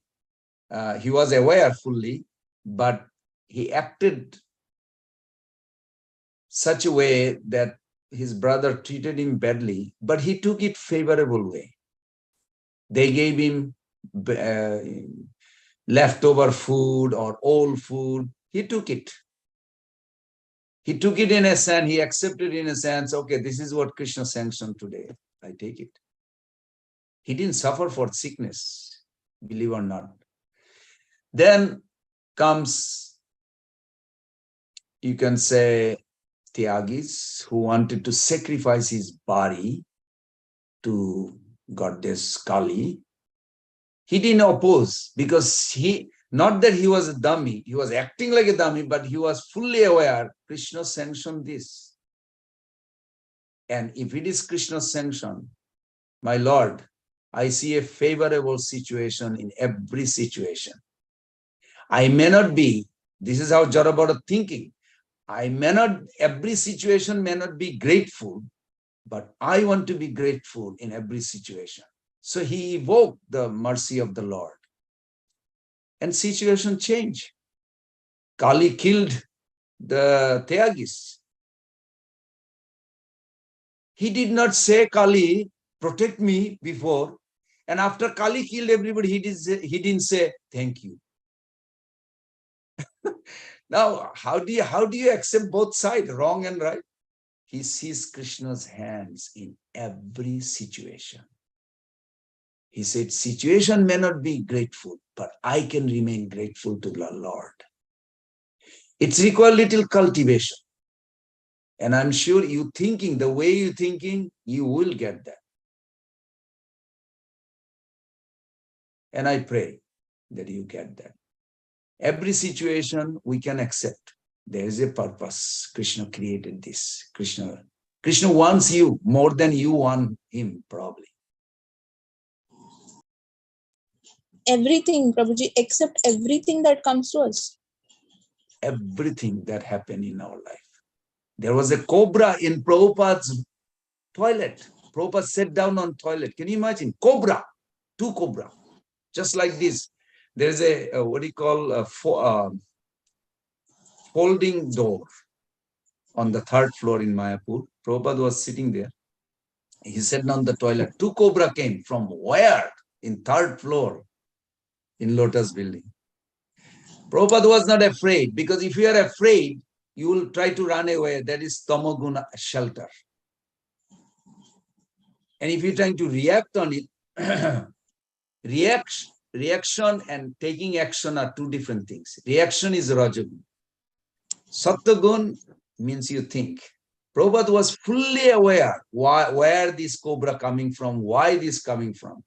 He was aware fully, but he acted such a way that his brother treated him badly, but he took it favorable way. They gave him leftover food or old food. He took it. He took it in a sense, he accepted in a sense, okay, this is what Krishna sanctioned today. I take it. He didn't suffer for sickness, believe or not. Then comes, you can say, Tyagis, who wanted to sacrifice his body to goddess Kali. He didn't oppose because not that he was a dummy, he was acting like a dummy, but he was fully aware Krishna sanctioned this. And if it is Krishna's sanction, my Lord, I see a favorable situation in every situation. I may not be, this is how Jarabhata thinking, every situation may not be grateful, but I want to be grateful in every situation. So he evoked the mercy of the Lord. And situation changed. Kali killed the Tyagis. He did not say, Kali, protect me before. And after Kali killed everybody, he didn't say, thank you. Now, how do you accept both sides, wrong and right? He sees Krishna's hands in every situation. He said, situation may not be grateful, but I can remain grateful to the Lord. It's require little cultivation. And I'm sure you thinking, the way you thinking, you will get that. And I pray that you get that. Every situation we can accept. There is a purpose. Krishna created this. Krishna wants you more than you want him, probably. Everything, Prabhuji, except everything that comes to us. Everything that happened in our life. There was a cobra in Prabhupada's toilet. Prabhupada sat down on toilet. Can you imagine? Cobra, 2 cobra, just like this. There's a what do you call, folding door on the 3rd floor in Mayapur. Prabhupada was sitting there. He sat down the toilet. 2 cobra came from where? In 3rd floor in Lotus building. Prabhupada was not afraid, because if you are afraid, you will try to run away. That is tamoguna shelter. And if you're trying to react on it, reaction and taking action are 2 different things. Reaction is Rajagun. Sattvagun means you think. Prabhupada was fully aware where this cobra coming from, why this coming from.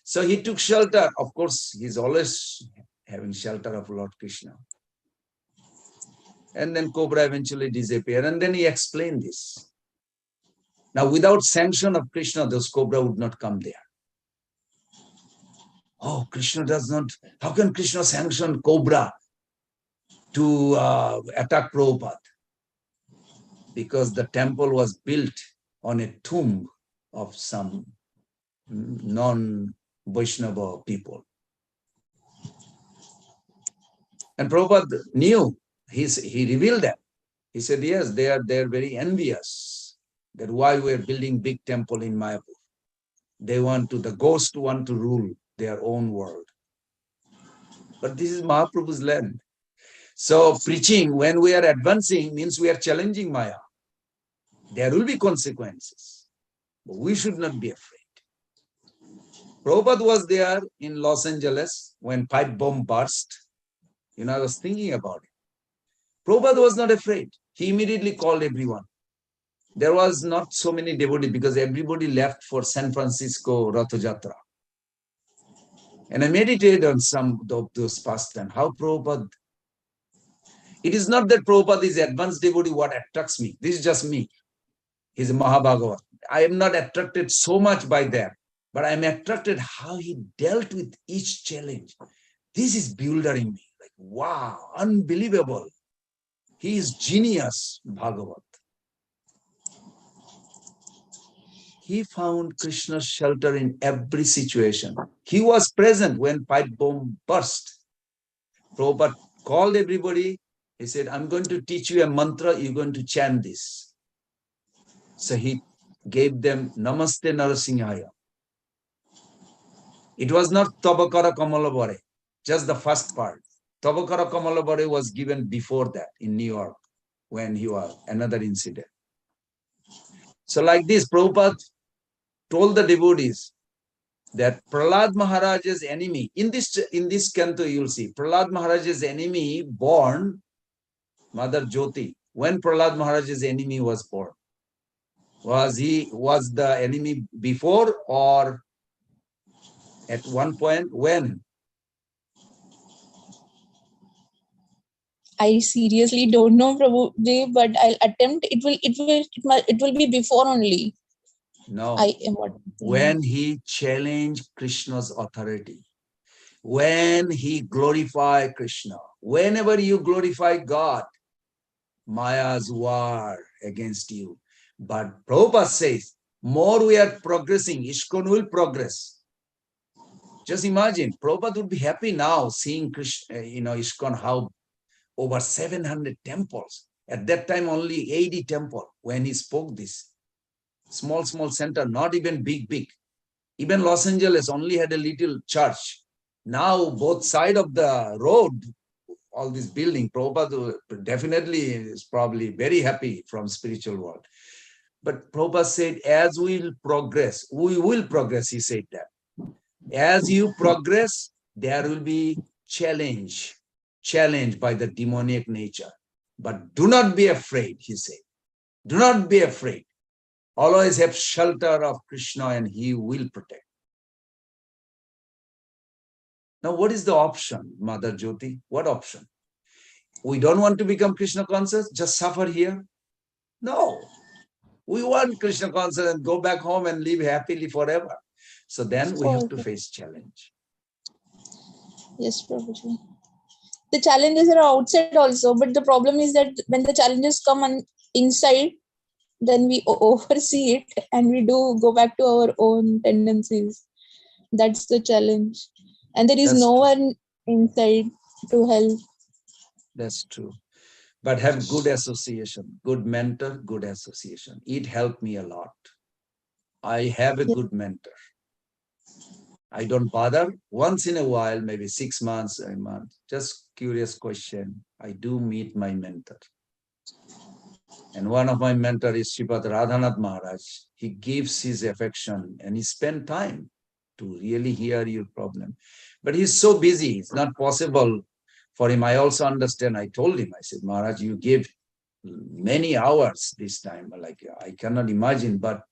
So he took shelter. Of course, he's always having shelter of Lord Krishna. And then cobra eventually disappeared. And then he explained this. Now, without sanction of Krishna, those cobra would not come there. Oh, Krishna does not. How can Krishna sanction cobra to attack Prabhupada? Because the temple was built on a tomb of some non-Vaishnava people. And Prabhupada knew, he revealed that. He said, yes, they are very envious that why we're building big temple in Mayapur. The ghosts want to rule their own world. But this is Mahaprabhu's land. So preaching, when we are advancing, means we are challenging Maya. There will be consequences, but we should not be afraid. Prabhupada was there in Los Angeles when pipe bomb burst. I was thinking about it. Prabhupada was not afraid. He immediately called everyone. There was not so many devotees because everybody left for San Francisco Ratha Jatra. And I meditated on some of those pastimes. How Prabhupada, it is not that Prabhupada is advanced devotee what attracts me. This is just me. He's a Mahabhagavat. I am not attracted so much by that, but I am attracted how he dealt with each challenge. This is bewildering me. Like, wow, unbelievable. He is genius, Bhagavat. he found Krishna's shelter in every situation. He was present when pipe bomb burst. Prabhupada called everybody. He said, I'm going to teach you a mantra. You're going to chant this. So he gave them Namaste Narasimhaya. It was not Tabakara Kamalabare, just the first part. Tabakara Kamalabare was given before that in New York when he was another incident. So like this, Prabhupada told the devotees that Prahlad Maharaj's enemy, in this canto you'll see, Prahlad Maharaj's enemy born, Mother Jyoti, when Prahlad Maharaj's enemy was born. Was the enemy before or at one point? When? I seriously don't know, Prabhuji, but I'll attempt. It will be before only. No. I am what. When he challenged Krishna's authority, when he glorified Krishna, whenever you glorify God, Maya's war against you. But Prabhupada says, more we are progressing, ISKCON will progress. Just imagine, Prabhupada would be happy now seeing Krishna, ISKCON, how over 700 temples. At that time, only 80 temples when he spoke this. Small center, not even big. Even Los Angeles only had a little church. Now, both sides of the road, all this building, Prabhupada definitely is probably very happy from spiritual world. But Prabhupada said, as we will progress, he said that. As you progress, there will be challenge by the demonic nature. But do not be afraid, he said. Do not be afraid. Always have shelter of Krishna and he will protect. Now, what is the option, Mother Jyoti? What option? We don't want to become Krishna conscious, just suffer here? No. We want Krishna conscious and go back home and live happily forever. So then we have to face challenge. Yes, Prabhuji. The challenges are outside also, but the problem is that when the challenges come inside, then we oversee it and we do go back to our own tendencies. That's the challenge. And there is no one inside to help. That's true. But have good association, good mentor, good association. It helped me a lot. I have a good mentor. I don't bother. Once in a while, maybe 6 months, a month, just curious question. I do meet my mentor. And one of my mentors is Srimad Radhanath Maharaj. He gives his affection and he spent time to really hear your problem. But he's so busy, it's not possible for him. I also understand. I told him, I said, Maharaj, you give many hours this time. Like, I cannot imagine, but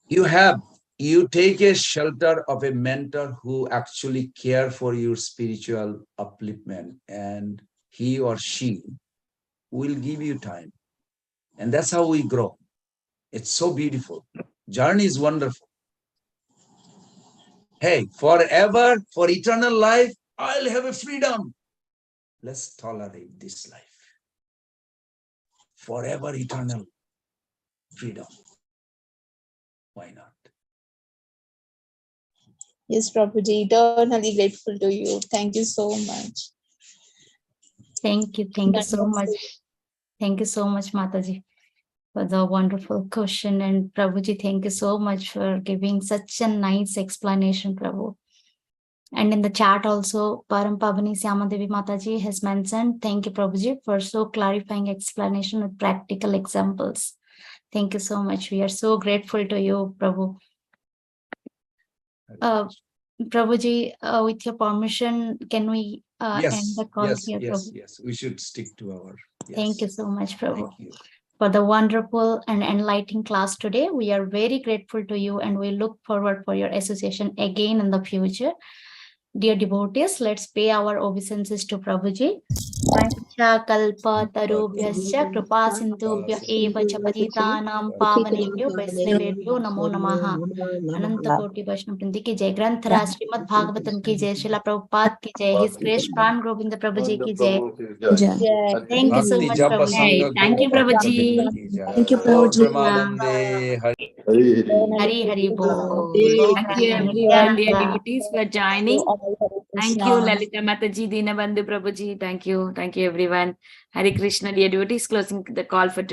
you take a shelter of a mentor who actually care for your spiritual upliftment, and he or she will give you time. And that's how we grow. It's so beautiful. Journey is wonderful. Hey, forever, for eternal life, I'll have a freedom. Let's tolerate this life. Forever, eternal freedom. Why not? Yes, Prabhuji, eternally grateful to you. Thank you so much. Thank you so much. Thank you so much, Mataji, for the wonderful question. And Prabhuji, thank you so much for giving such a nice explanation, Prabhu. And in the chat also, Param Pavani Syamadevi Mataji has mentioned, thank you, Prabhuji, for so clarifying explanation with practical examples. Thank you so much. We are so grateful to you, Prabhu. Prabhuji, with your permission, can we end the call here? Yes. We should stick to our. Yes. Thank you so much, Prabhu, Thank you for the wonderful and enlightening class today. We are very grateful to you and we look forward for your association again in the future. Dear devotees, let's pay our obeisances to Prabhuji. कल्पतरुभ्यश्च कृपा सिन्धुभ्य एव च पतितानां पावनेभ्यो वैष्णवेभ्यो नमो नमः। अनंत कोटि वैष्णव वृंद की जय। ग्रंथराज श्रीमद् भागवतम की जय। श्रीला प्रभुपाद की जय। हिज ग्रेस प्राण गोविंद प्रभु जी की जय। Thank you so much, Prabhuji. Thank you, Prabhuji. Thank you, Prabhuji. Premanande Hari Hari Bol. Thank you everyone, dear devotees, for joining. Thank you, Lalita Mataji, Dinabandhu Prabhuji. Thank you everyone. Hare Krishna, dear devotees, closing the call for today.